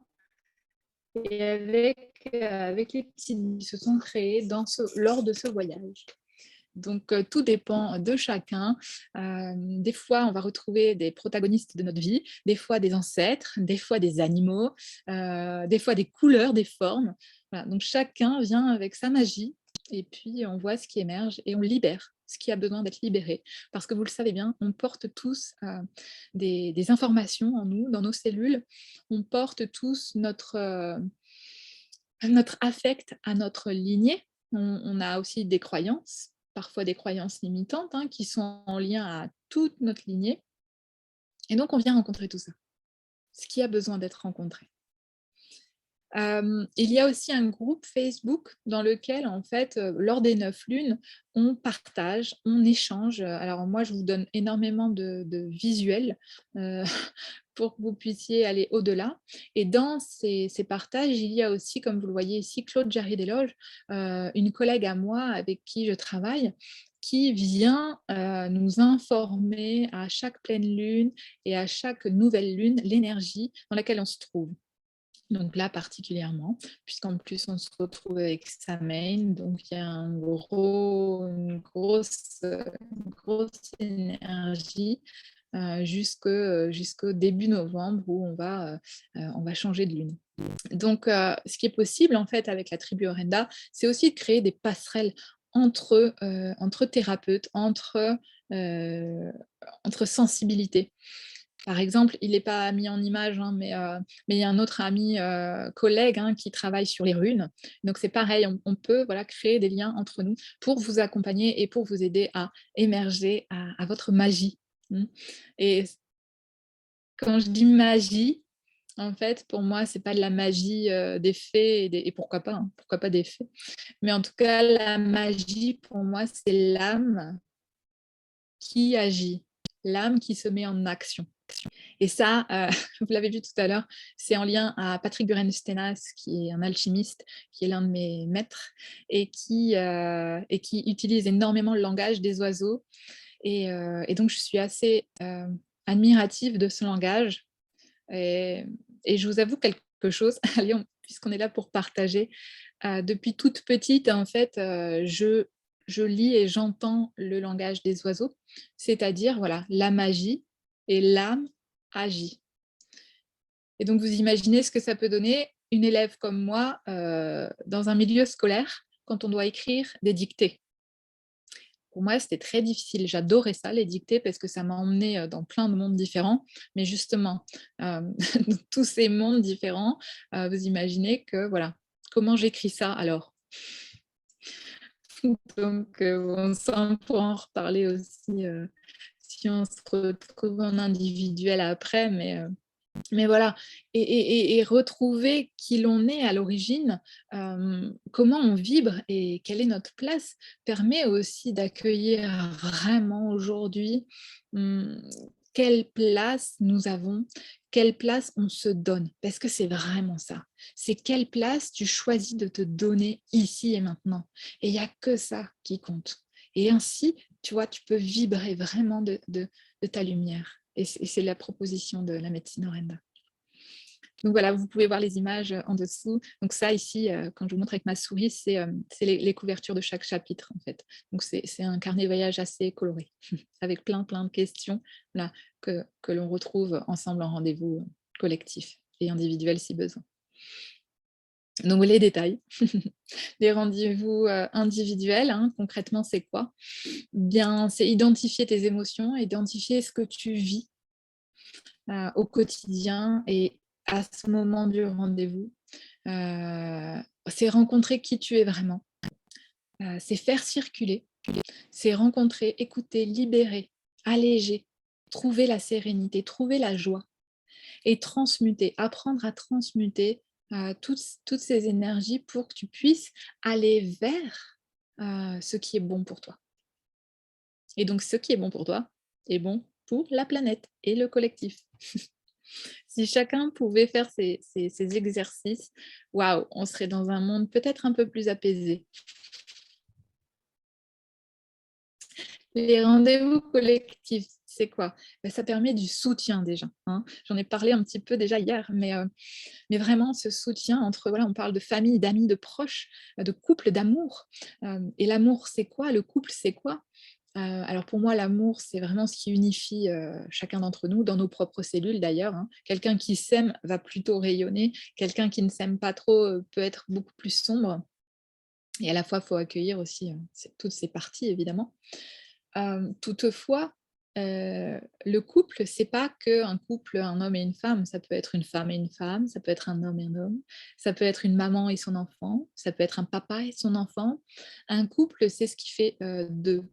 et avec les petits qui se sont créés lors de ce voyage. Donc, tout dépend de chacun. Des fois, on va retrouver des protagonistes de notre vie, des fois des ancêtres, des fois des animaux, des fois des couleurs, des formes. Voilà, donc chacun vient avec sa magie et puis on voit ce qui émerge et on libère ce qui a besoin d'être libéré. Parce que vous le savez bien, on porte tous, des informations en nous, dans nos cellules. On porte tous notre affect à notre lignée. On a aussi des croyances, parfois des croyances limitantes, hein, qui sont en lien à toute notre lignée et donc on vient rencontrer tout ça, ce qui a besoin d'être rencontré. Il y a aussi un groupe Facebook dans lequel en fait, lors des 9 lunes, on partage, on échange, alors moi je vous donne énormément de visuels, heu, pour que vous puissiez aller au-delà et dans ces partages, il y a aussi, comme vous le voyez ici, Claude Jarry-Desloges, une collègue à moi avec qui je travaille, qui vient nous informer à chaque pleine lune et à chaque nouvelle lune l'énergie dans laquelle on se trouve. Donc là particulièrement, puisqu'en plus on se retrouve avec Samhain, donc il y a une grosse énergie jusqu'au début novembre où on va changer de lune. Donc, ce qui est possible en fait avec la tribu Orenda, c'est aussi de créer des passerelles entre thérapeutes, entre sensibilités. Par exemple, il n'est pas mis en image, hein, mais il y a un autre ami collègue qui travaille sur les runes. Donc c'est pareil, on peut voilà, créer des liens entre nous pour vous accompagner et pour vous aider à émerger à votre magie. Et quand je dis magie, en fait, pour moi, c'est pas de la magie des fées et pourquoi pas, hein, pourquoi pas des fées. Mais en tout cas, la magie, pour moi, c'est l'âme qui agit, l'âme qui se met en action. Et ça, vous l'avez vu tout à l'heure, c'est en lien à Patrick Buren-Stenas, qui est un alchimiste, qui est l'un de mes maîtres, et qui utilise énormément le langage des oiseaux. Et donc, je suis assez admirative de ce langage. Et je vous avoue quelque chose, allez, puisqu'on est là pour partager. Depuis toute petite, en fait, je lis et j'entends le langage des oiseaux, c'est-à-dire voilà, la magie et l'âme agit. Et donc, vous imaginez ce que ça peut donner une élève comme moi dans un milieu scolaire quand on doit écrire des dictées. Pour moi, c'était très difficile. J'adorais ça, les dictées, parce que ça m'a emmenée dans plein de mondes différents. Mais justement, dans tous ces mondes différents, vous imaginez que, voilà, comment j'écris ça alors? Donc, on pourra en reparler aussi si on se retrouve en individuel après, mais voilà, et retrouver qui l'on est à l'origine, comment on vibre et quelle est notre place, permet aussi d'accueillir vraiment aujourd'hui hum, quelle place nous avons, quelle place on se donne, parce que c'est vraiment ça. C'est quelle place tu choisis de te donner ici et maintenant. Et il n'y a que ça qui compte. Et ainsi, tu vois, tu peux vibrer vraiment de ta lumière. Et c'est la proposition de la médecine Orenda. Donc voilà, vous pouvez voir les images en dessous. Donc ça ici, quand je vous montre avec ma souris, c'est les couvertures de chaque chapitre en fait. Donc c'est un carnet voyage assez coloré, avec plein de questions là, que l'on retrouve ensemble en rendez-vous collectif et individuel si besoin. Donc les détails, les rendez-vous individuels, concrètement c'est quoi? Bien, c'est identifier tes émotions, identifier ce que tu vis au quotidien et à ce moment du rendez-vous. C'est rencontrer qui tu es vraiment. C'est faire circuler. C'est rencontrer, écouter, libérer, alléger, trouver la sérénité, trouver la joie et transmuter, apprendre à transmuter toutes ces énergies pour que tu puisses aller vers ce qui est bon pour toi. Et donc, ce qui est bon pour toi est bon pour la planète et le collectif. Si chacun pouvait faire ces exercices, waouh, on serait dans un monde peut-être un peu plus apaisé. Les rendez-vous collectifs, c'est quoi? Ça permet du soutien déjà. J'en ai parlé un petit peu déjà hier, mais vraiment ce soutien entre, voilà, on parle de famille, d'amis, de proches, de couple, d'amour. Et l'amour, c'est quoi? Le couple, c'est quoi? Alors pour moi, l'amour, c'est vraiment ce qui unifie chacun d'entre nous, dans nos propres cellules d'ailleurs. Quelqu'un qui s'aime va plutôt rayonner, quelqu'un qui ne s'aime pas trop peut être beaucoup plus sombre. Et à la fois, il faut accueillir aussi toutes ces parties, évidemment. Toutefois, le couple, c'est pas qu'un couple, un homme et une femme, ça peut être une femme et une femme, ça peut être un homme et un homme, ça peut être une maman et son enfant, ça peut être un papa et son enfant. Un couple, c'est ce qui fait deux.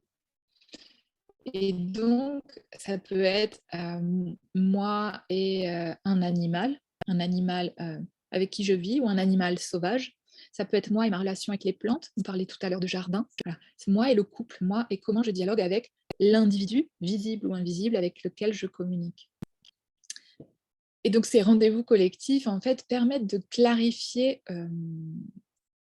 Et donc, ça peut être moi et un animal avec qui je vis ou un animal sauvage. Ça peut être moi et ma relation avec les plantes. On parlait tout à l'heure de jardin. Voilà. C'est moi et le couple, moi et comment je dialogue avec l'individu, visible ou invisible, avec lequel je communique. Et donc, ces rendez-vous collectifs, en fait, permettent de clarifier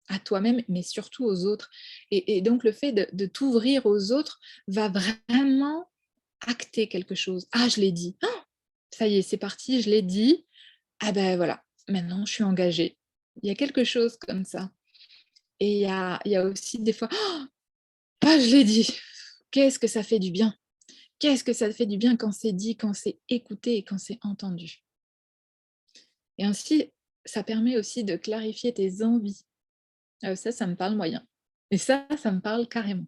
à toi-même, mais surtout aux autres. Et donc le fait de t'ouvrir aux autres va vraiment acter quelque chose. «Ah, je l'ai dit. Ah, ça y est, c'est parti, je l'ai dit. Ah ben voilà, maintenant je suis engagée». Il y a quelque chose comme ça. Et il y a aussi des fois: «Ah, je l'ai dit». Qu'est-ce que ça fait du bien! Qu'est-ce que ça fait du bien quand c'est dit, quand c'est écouté et quand c'est entendu. Et ainsi, ça permet aussi de clarifier tes envies. Ça me parle moyen. Et ça me parle carrément.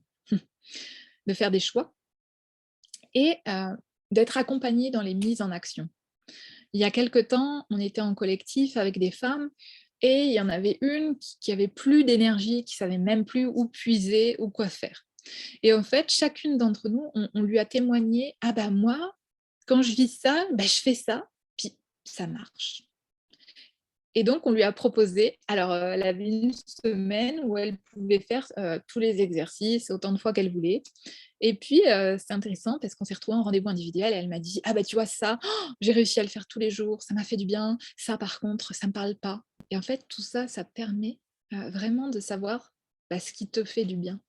De faire des choix et d'être accompagné dans les mises en action. Il y a quelque temps, on était en collectif avec des femmes et il y en avait une qui avait plus d'énergie, qui savait même plus où puiser ou quoi faire. Et en fait, chacune d'entre nous, on lui a témoigné: «Ah bah moi, quand je vis ça, bah, je fais ça, puis ça marche». Et donc on lui a proposé, alors, elle avait une semaine où elle pouvait faire, tous les exercices autant de fois qu'elle voulait. Et puis, c'est intéressant parce qu'on s'est retrouvés en rendez-vous individuel et elle m'a dit: «Ah bah tu vois ça, j'ai réussi à le faire tous les jours, ça m'a fait du bien. Ça par contre, ça me parle pas». Et en fait, tout ça, ça permet, vraiment de savoir, bah, ce qui te fait du bien.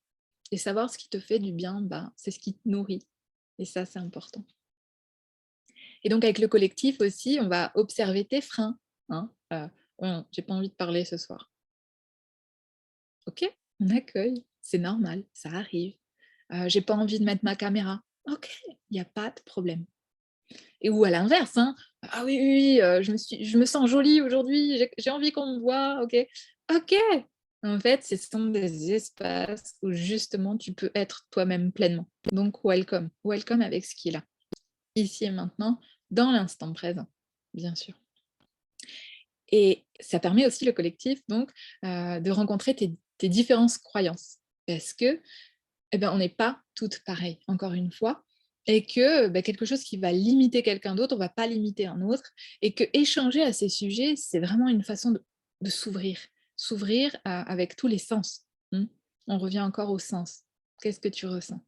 Et savoir ce qui te fait du bien, bah, c'est ce qui te nourrit et ça, c'est important. Et donc avec le collectif aussi, on va observer tes freins, hein, «J'ai pas envie de parler ce soir». OK, on accueille, c'est normal, ça arrive. «J'ai pas envie de mettre ma caméra». OK, il y a pas de problème. Et ou à l'inverse, hein: «Ah oui, oui, oui, je me sens jolie aujourd'hui, j'ai envie qu'on me voit». OK. OK! En fait, ce sont des espaces où justement tu peux être toi-même pleinement. Donc welcome, welcome avec ce qui est là, ici et maintenant, dans l'instant présent, bien sûr. Et ça permet aussi le collectif donc, de rencontrer tes différentes croyances. Parce que, eh ben, on n'est pas toutes pareilles, encore une fois, et que, bah, quelque chose qui va limiter quelqu'un d'autre, on va pas limiter un autre, et que échanger à ces sujets, c'est vraiment une façon de s'ouvrir. S'ouvrir, avec tous les sens. Mmh. On revient encore aux sens. Qu'est-ce que tu ressens?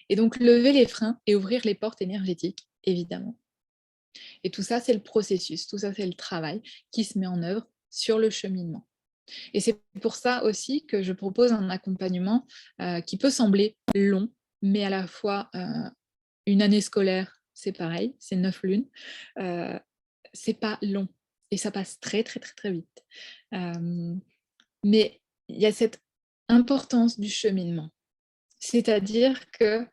Et donc lever les freins et ouvrir les portes énergétiques, évidemment. Et tout ça, c'est le processus, tout ça, c'est le travail qui se met en œuvre sur le cheminement. Et c'est pour ça aussi que je propose un accompagnement, qui peut sembler long, mais à la fois, une année scolaire, c'est pareil, c'est 9 lunes, heu, c'est pas long et ça passe très, très, très, très vite. Hem, mais il y a cette importance du cheminement. C'est-à-dire qu'on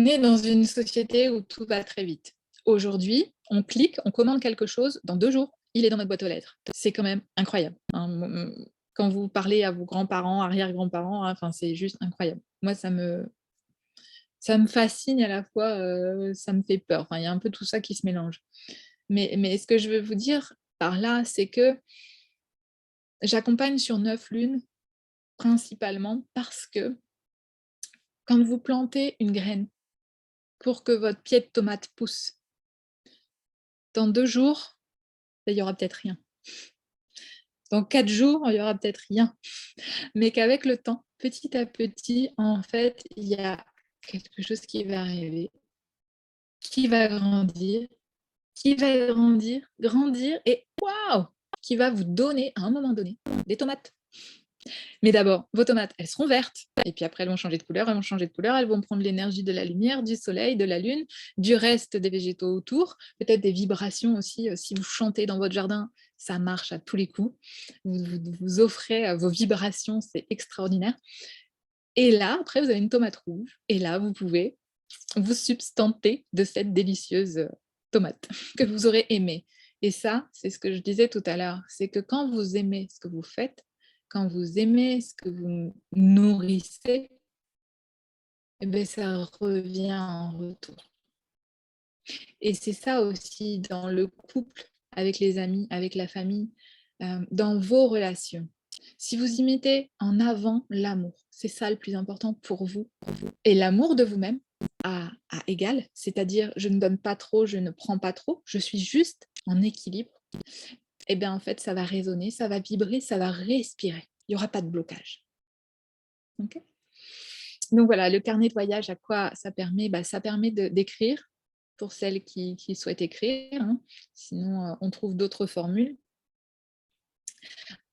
est dans une société où tout va très vite. Aujourd'hui, on clique, on commande quelque chose, dans 2 jours, il est dans notre boîte aux lettres. C'est quand même incroyable, hein. Quand vous parlez à vos grands-parents, arrière-grands-parents, hein, enfin, c'est juste incroyable. Moi, ça me fascine et à la fois, ça me fait peur. Enfin, il y a un peu tout ça qui se mélange. Mais ce que je veux vous dire par là, c'est que j'accompagne sur 9 lunes principalement parce que quand vous plantez une graine pour que votre pied de tomate pousse, dans 2 jours, bah, il y aura peut-être rien. Dans 4 jours, il y aura peut-être rien. Mais qu'avec le temps, petit à petit, en fait, il y a quelque chose qui va arriver, qui va grandir, qui va grandir, grandir et waouh! Qui va vous donner, à un moment donné, des tomates. Mais d'abord, vos tomates, elles seront vertes et puis après elles vont changer de couleur, elles vont changer de couleur, elles vont prendre l'énergie de la lumière, du soleil, de la lune, du reste des végétaux autour, peut-être des vibrations aussi, si vous chantez dans votre jardin, ça marche à tous les coups. Vous offrez, vos vibrations, c'est extraordinaire et là, après vous avez une tomate rouge et là, vous pouvez vous substanter de cette délicieuse, tomate que vous aurez aimée. Et ça, c'est ce que je disais tout à l'heure, c'est que quand vous aimez ce que vous faites, quand vous aimez ce que vous nourrissez, et beh, ça revient en retour. Et c'est ça aussi dans le couple, avec les amis, avec la famille, dans vos relations. Si vous y mettez en avant l'amour, c'est ça le plus important pour vous et l'amour de vous-même à égal, c'est-à-dire je ne donne pas trop, je ne prends pas trop, je suis juste en équilibre et bien, en fait, ça va résonner, ça va vibrer, ça va respirer. Il y aura pas de blocage. OK? Donc voilà, le carnet de voyage, à quoi ça permet? Bah, ça permet d'écrire pour celles qui souhaitent écrire, hein. Sinon, on trouve d'autres formules.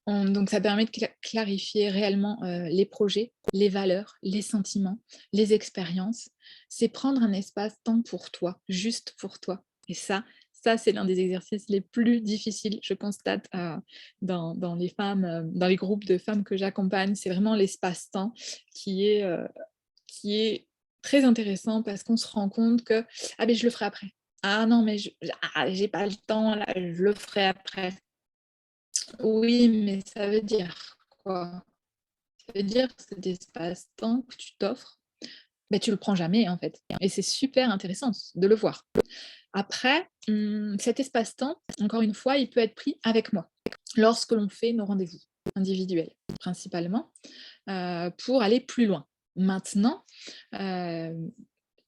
Donc ça permet de clarifier réellement, les projets, les valeurs, les sentiments, les expériences. C'est prendre un espace-temps pour toi, juste pour toi et ça c'est l'un des exercices les plus difficiles, je constate, dans les femmes, dans les groupes de femmes que j'accompagne. C'est vraiment l'espace-temps qui est, heu, qui est très intéressant parce qu'on se rend compte que: «Ah beh, je le ferai après. Ah non mais j'ai pas le temps là, je le ferai après». Oui, mais ça veut dire quoi? Ça veut dire que cet espace-temps que tu t'offres, bah, tu le prends jamais, en fait et c'est super intéressant de le voir. Après, cet espace-temps, encore une fois, il peut être pris avec moi, lorsque l'on fait nos rendez-vous individuels, principalement, pour aller plus loin. Maintenant, hem,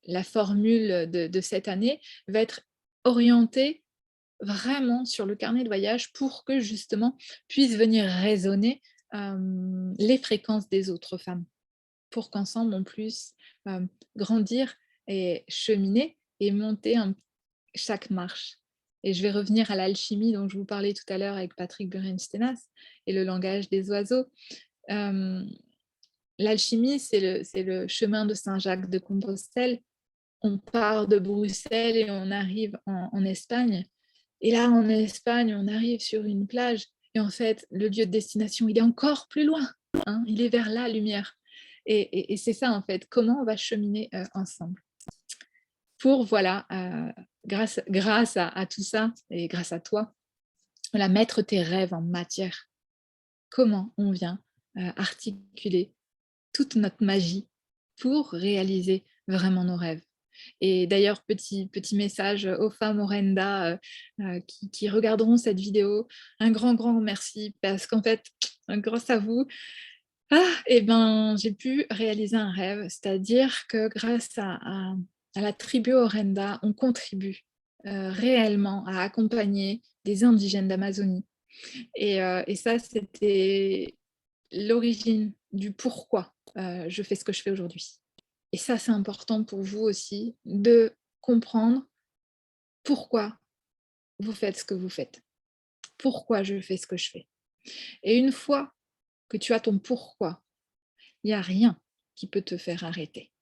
la formule de cette année va être orientée vraiment sur le carnet de voyage pour que justement puisse venir résonner, les fréquences des autres femmes. Pour qu'ensemble on puisse, grandir et cheminer et monter chaque marche. Et je vais revenir à l'alchimie dont je vous parlais tout à l'heure avec Patrick Burenstenas et le langage des oiseaux. Hem, L'alchimie, c'est le chemin de Saint-Jacques de Compostelle. On part de Bruxelles et on arrive en Espagne. Et là, en Espagne, on arrive sur une plage et en fait, le lieu de destination, il est encore plus loin, hein, il est vers la lumière. Et c'est ça, en fait, comment on va cheminer ensemble. Pour, voilà, grâce à tout ça et grâce à toi, voilà, mettre tes rêves en matière. Comment on vient articuler toute notre magie pour réaliser vraiment nos rêves. Et d'ailleurs, petit message aux femmes Orenda qui regarderont cette vidéo, un grand, grand merci parce qu'en fait, grâce à vous, et ben, j'ai pu réaliser un rêve. C'est-à-dire que grâce à la tribu Orenda, on contribue réellement à accompagner des indigènes d'Amazonie. Et ça, c'était l'origine du pourquoi je fais ce que je fais aujourd'hui. Et ça, c'est important pour vous aussi de comprendre pourquoi vous faites ce que vous faites. Pourquoi je fais ce que je fais. Et une fois que tu as ton pourquoi, il n'y a rien qui peut te faire arrêter.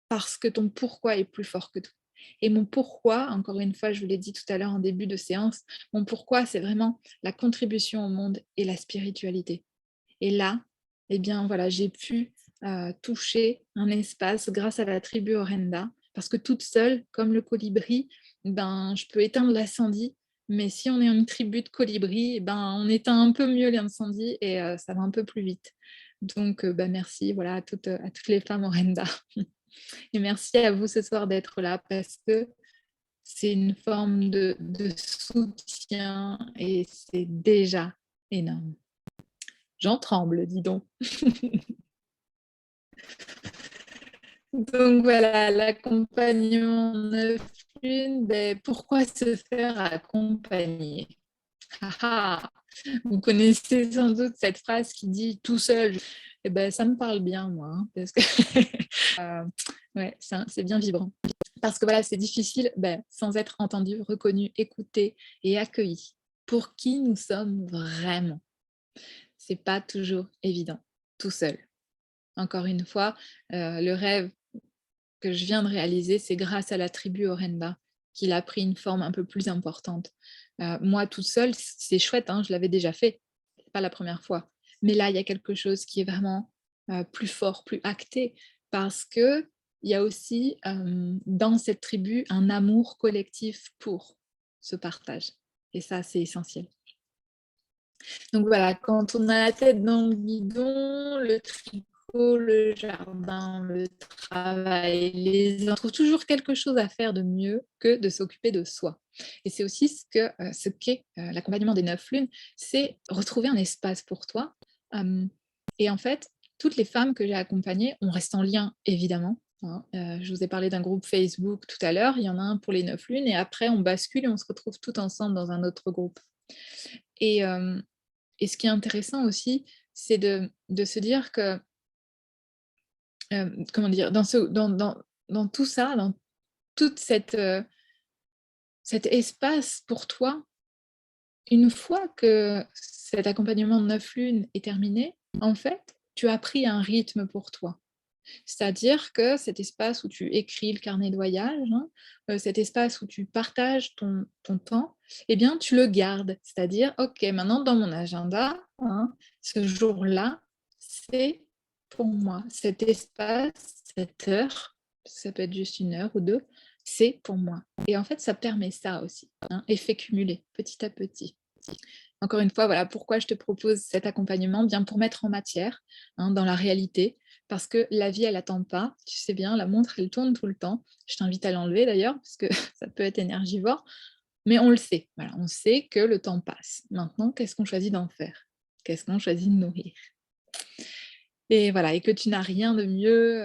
Parce que ton pourquoi est plus fort que tout. Et mon pourquoi, encore une fois, je vous l'ai dit tout à l'heure en début de séance, mon pourquoi, c'est vraiment la contribution au monde et la spiritualité. Et là, eh bien voilà, j'ai pu toucher un espace grâce à la tribu Orenda, parce que toute seule, comme le colibri, ben, je peux éteindre l'incendie, mais si on est une tribu de colibris, eh ben, on éteint un peu mieux l'incendie et ça va un peu plus vite. Donc, bah, merci voilà, à toutes les femmes Orenda. Et merci à vous ce soir d'être là, parce que c'est une forme de soutien et c'est déjà énorme. J'en tremble, dis donc. Donc voilà, l'accompagnement 9 lunes, beh, pourquoi se faire accompagner? Ah ah! Vous connaissez sans doute cette phrase qui dit: «Tout seul», et ben ça me parle bien moi, hein, parce que ouais, c'est bien vibrant. Parce que voilà, c'est difficile, sans être entendu, reconnu, écouté et accueilli pour qui nous sommes vraiment. C'est pas toujours évident, tout seul. Encore une fois, le rêve que je viens de réaliser, c'est grâce à la tribu Orenda qu'il a pris une forme un peu plus importante. Moi, toute seule, c'est chouette, hein, je l'avais déjà fait, c'est pas la première fois. Mais là, il y a quelque chose qui est vraiment plus fort, plus acté, parce qu'il y a aussi dans cette tribu un amour collectif pour ce partage. Et ça, c'est essentiel. Donc voilà, quand on a la tête dans le guidon, le tricot, le jardin, le travail, on trouve toujours quelque chose à faire de mieux que de s'occuper de soi. Et c'est aussi ce qu'est l'accompagnement des 9 lunes, c'est retrouver un espace pour toi. Hem, et en fait, toutes les femmes que j'ai accompagnées, on reste en lien évidemment, hein. Je vous ai parlé d'un groupe Facebook tout à l'heure, il y en a un pour les 9 lunes et après on bascule et on se retrouve toutes ensemble dans un autre groupe. Et hem et ce qui est intéressant aussi, c'est de se dire que, comment dire? Dans tout ça, dans toute cet espace pour toi, une fois que cet accompagnement de 9 lunes est terminé, en fait, tu as pris un rythme pour toi. C'est-à-dire que cet espace où tu écris le carnet de voyage, hein, cet espace où tu partages ton temps, eh bien, tu le gardes. C'est-à-dire: «OK, maintenant dans mon agenda, hein, ce jour-là, c'est pour moi. Cet espace, cette heure», ça peut être juste 1 heure ou 2, «c'est pour moi» et en fait, ça permet ça aussi, hein, effet cumulé, petit à petit. Encore une fois, voilà pourquoi je te propose cet accompagnement, bien pour mettre en matière, hein, dans la réalité, parce que la vie, elle attend pas. Tu sais bien, la montre, elle tourne tout le temps. Je t'invite à l'enlever d'ailleurs, parce que ça peut être énergivore, mais on le sait. Voilà, on sait que le temps passe. Maintenant, qu'est-ce qu'on choisit d'en faire? Qu'est-ce qu'on choisit de nourrir? Et voilà, et que tu n'as rien de mieux,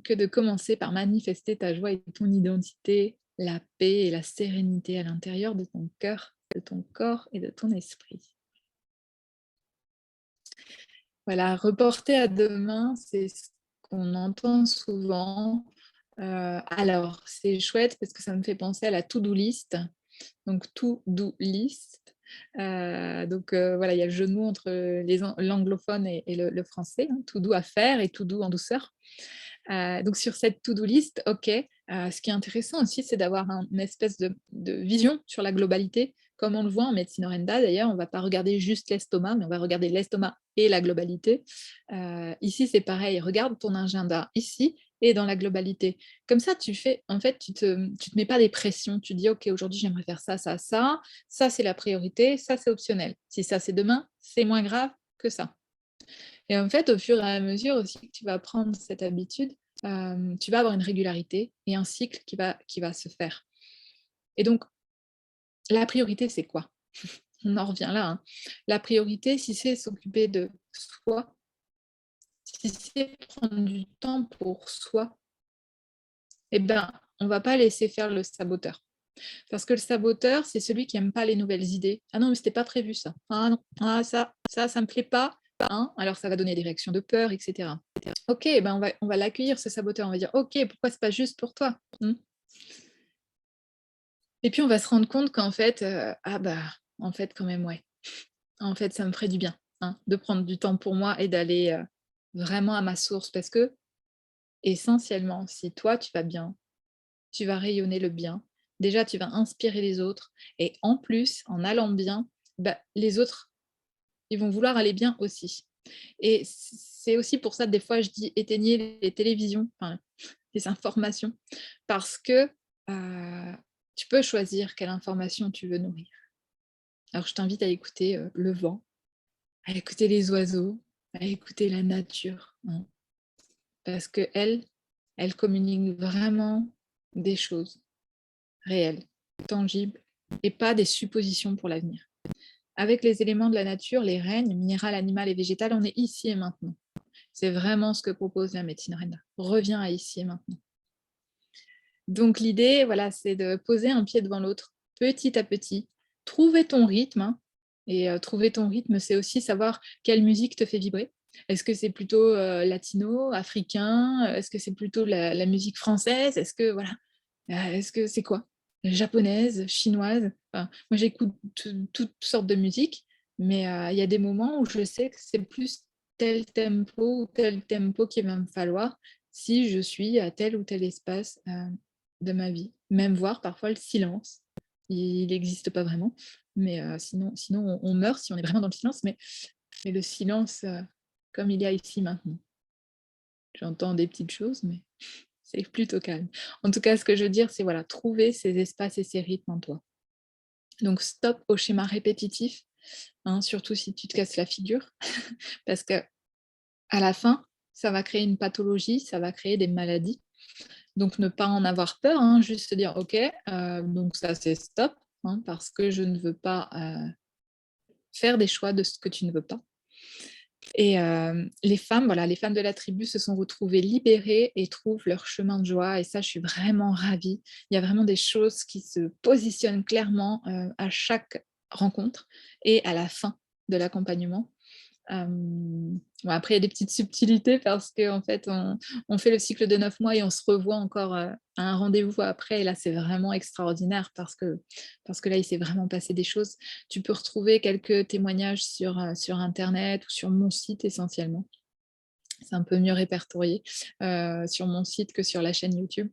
que de commencer par manifester ta joie et ton identité, la paix et la sérénité à l'intérieur de ton cœur, de ton corps et de ton esprit. Voilà, reporter à demain, c'est ce qu'on entend souvent. Alors, c'est chouette parce que ça me fait penser à la to-do list. Donc to-do list. Voilà, il y a le jeu de mots entre l'anglophone et le français, hein, to do à faire et to do en douceur. Donc sur cette to-do list, OK, ce qui est intéressant aussi, c'est d'avoir une espèce de vision sur la globalité. Comme on le voit en médecine Orenda d'ailleurs, on ne va pas regarder juste l'estomac, mais on va regarder l'estomac et la globalité. Ici, c'est pareil, regarde ton agenda ici et dans la globalité. Comme ça, tu fais en fait, tu te mets pas des pressions. Tu dis: «OK, aujourd'hui, j'aimerais faire ça, ça, ça. Ça, c'est la priorité, ça, c'est optionnel. Si ça, c'est demain, c'est moins grave que ça». Et en fait, au fur et à mesure aussi que tu vas prendre cette habitude, tu vas avoir une régularité et un cycle qui va se faire. Et donc, la priorité, c'est quoi? On en revient là, hein. La priorité, si c'est s'occuper de soi, si c'est prendre du temps pour soi, eh ben, on va pas laisser faire le saboteur. Parce que le saboteur, c'est celui qui aime pas les nouvelles idées. «Ah non, mais c'était pas prévu ça. Ah non, ah ça me plaît pas», hein. Alors ça va donner des réactions de peur et cetera. OK, ben on va l'accueillir ce saboteur, on va dire: «OK, pourquoi c'est pas juste pour toi?» Mmh. Et puis on va se rendre compte qu'en fait, ah bah, en fait quand même ouais, en fait ça me ferait du bien, hein, de prendre du temps pour moi et d'aller, vraiment à ma source parce que essentiellement, si toi tu vas bien, tu vas rayonner le bien. Déjà, tu vas inspirer les autres et en plus, en allant bien, bah, les autres, ils vont vouloir aller bien aussi. Et c'est aussi pour ça, des fois, je dis: «Éteignez les télévisions», enfin, les informations, parce que, tu peux choisir quelle information tu veux nourrir. Alors je t'invite à écouter, le vent, à écouter les oiseaux, à écouter la nature, hein, parce qu'elles, elles communiquent vraiment des choses réelles, tangibles et pas des suppositions pour l'avenir. Avec les éléments de la nature, les règnes, minéral, animal et végétal, on est ici et maintenant. C'est vraiment ce que propose la médecine Renda. Reviens à ici et maintenant. Donc l'idée, voilà, c'est de poser un pied devant l'autre, petit à petit, trouver ton rythme, hein, et trouver ton rythme, c'est aussi savoir quelle musique te fait vibrer. Est-ce que c'est plutôt, latino, africain? Est-ce que c'est plutôt la musique française? Est-ce que voilà, est-ce que c'est quoi? Japonaise, chinoise? Enfin, moi j'écoute toutes sortes de musique, mais il y a des moments où je sais que c'est plus tel tempo ou tel tempo qu'il va me falloir si je suis à tel ou tel espace, de ma vie. Même voir parfois le silence. Il n'existe pas vraiment, mais sinon on meurt si on est vraiment dans le silence, mais le silence, comme il y a ici maintenant. J'entends des petites choses, mais c'est plutôt calme. En tout cas, ce que je veux dire, c'est voilà, trouver ces espaces et ces rythmes en toi. Donc stop au schéma répétitif, hein, surtout si tu te casses la figure, parce que à la fin, ça va créer une pathologie, ça va créer des maladies. Donc ne pas en avoir peur, hein, juste se dire: «OK, donc ça c'est stop, hein, parce que je ne veux pas, faire des choix de ce que tu ne veux pas». Et les femmes, voilà, les femmes de la tribu se sont retrouvées libérées et trouvent leur chemin de joie et ça, je suis vraiment ravie. Il y a vraiment des choses qui se positionnent clairement, à chaque rencontre et à la fin de l'accompagnement. Bon, après, il y a des petites subtilités parce qu'en fait, on fait le cycle de 9 mois et on se revoit encore, à un rendez-vous après et là, c'est vraiment extraordinaire parce que là, il s'est vraiment passé des choses. Tu peux retrouver quelques témoignages sur internet ou sur mon site essentiellement. C'est un peu mieux répertorié, sur mon site que sur la chaîne YouTube.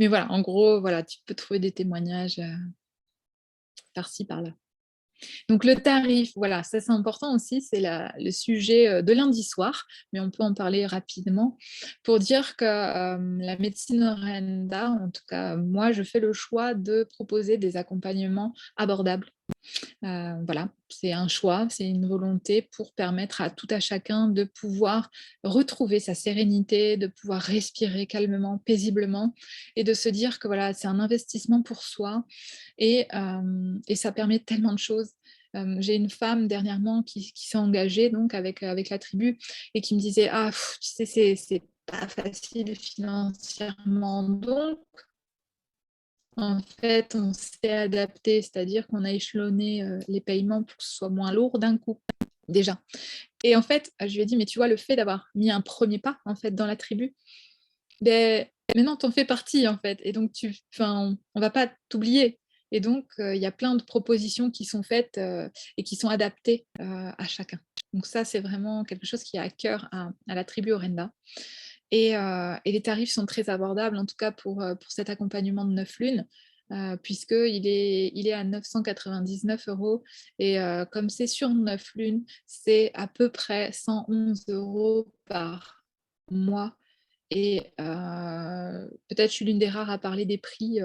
Mais voilà, en gros, voilà, tu peux trouver des témoignages, par-ci par-là. Donc le tarif, voilà, ça c'est important aussi, c'est le sujet de lundi soir, mais on peut en parler rapidement pour dire que la médecine Orenda, en tout cas moi, je fais le choix de proposer des accompagnements abordables. Voilà, c'est un choix, c'est une volonté pour permettre à tout à chacun de pouvoir retrouver sa sérénité, de pouvoir respirer calmement, paisiblement et de se dire que voilà, c'est un investissement pour soi et ça permet tellement de choses. J'ai une femme dernièrement qui s'est engagée donc avec la tribu et qui me disait: «Ah tu sais, c'est pas facile financièrement donc en fait, on s'est adapté, c'est-à-dire qu'on a échelonné, les paiements pour que ce soit moins lourd d'un coup, déjà». Et en fait, je lui ai dit: «Mais tu vois, le fait d'avoir mis un premier pas, en fait, dans la tribu, beh, maintenant tu en fais partie, en fait et donc enfin, on va pas t'oublier» et donc il y a plein de propositions qui sont faites, et qui sont adaptées, à chacun. Donc ça, c'est vraiment quelque chose qui est à cœur à la tribu Orenda et les tarifs sont très abordables, en tout cas pour cet accompagnement de 9 lunes, puisqu'il est à 999 € et comme c'est sur 9 lunes, c'est à peu près 111 € par mois et peut-être je suis l'une des rares à parler des prix,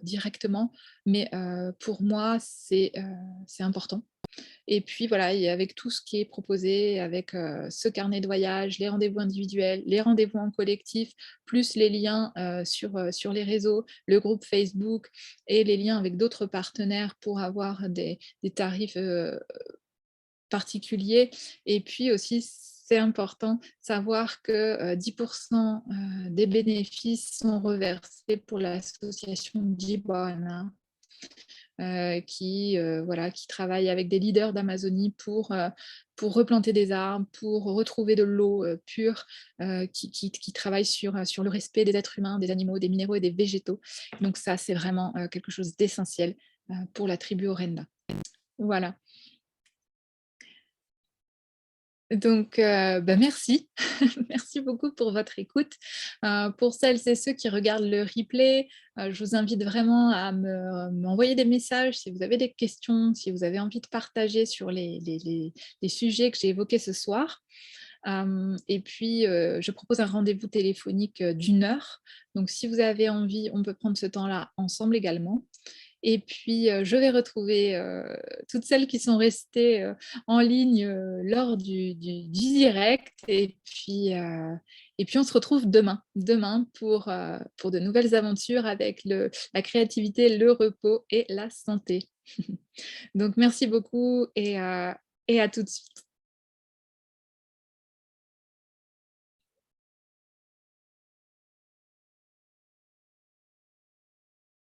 directement, mais pour moi, c'est important. Et puis voilà, et avec tout ce qui est proposé, avec ce carnet de voyage, les rendez-vous individuels, les rendez-vous en collectif, plus les liens sur les réseaux, le groupe Facebook et les liens avec d'autres partenaires pour avoir des tarifs particuliers. Et puis aussi, c'est important savoir que 10% des bénéfices sont reversés pour l'association Djibouana voilà, qui travaille avec des leaders d'Amazonie pour replanter des arbres, pour retrouver de l'eau pure, qui travaille sur le respect des êtres humains, des animaux, des minéraux et des végétaux. Donc ça, c'est vraiment quelque chose d'essentiel pour la tribu Orenda. Voilà. Donc, bah, merci. Merci beaucoup pour votre écoute. Pour celles et ceux qui regardent le replay, je vous invite vraiment à m'envoyer des messages si vous avez des questions, si vous avez envie de partager sur les sujets que j'ai évoqués ce soir. Et puis, je propose un rendez-vous téléphonique, d'1 heure. Donc si vous avez envie, on peut prendre ce temps-là ensemble également. Et puis, je vais retrouver, toutes celles qui sont restées, en ligne, lors du direct et puis on se retrouve demain pour de nouvelles aventures avec la créativité, le repos et la santé. Donc merci beaucoup et à tout de suite.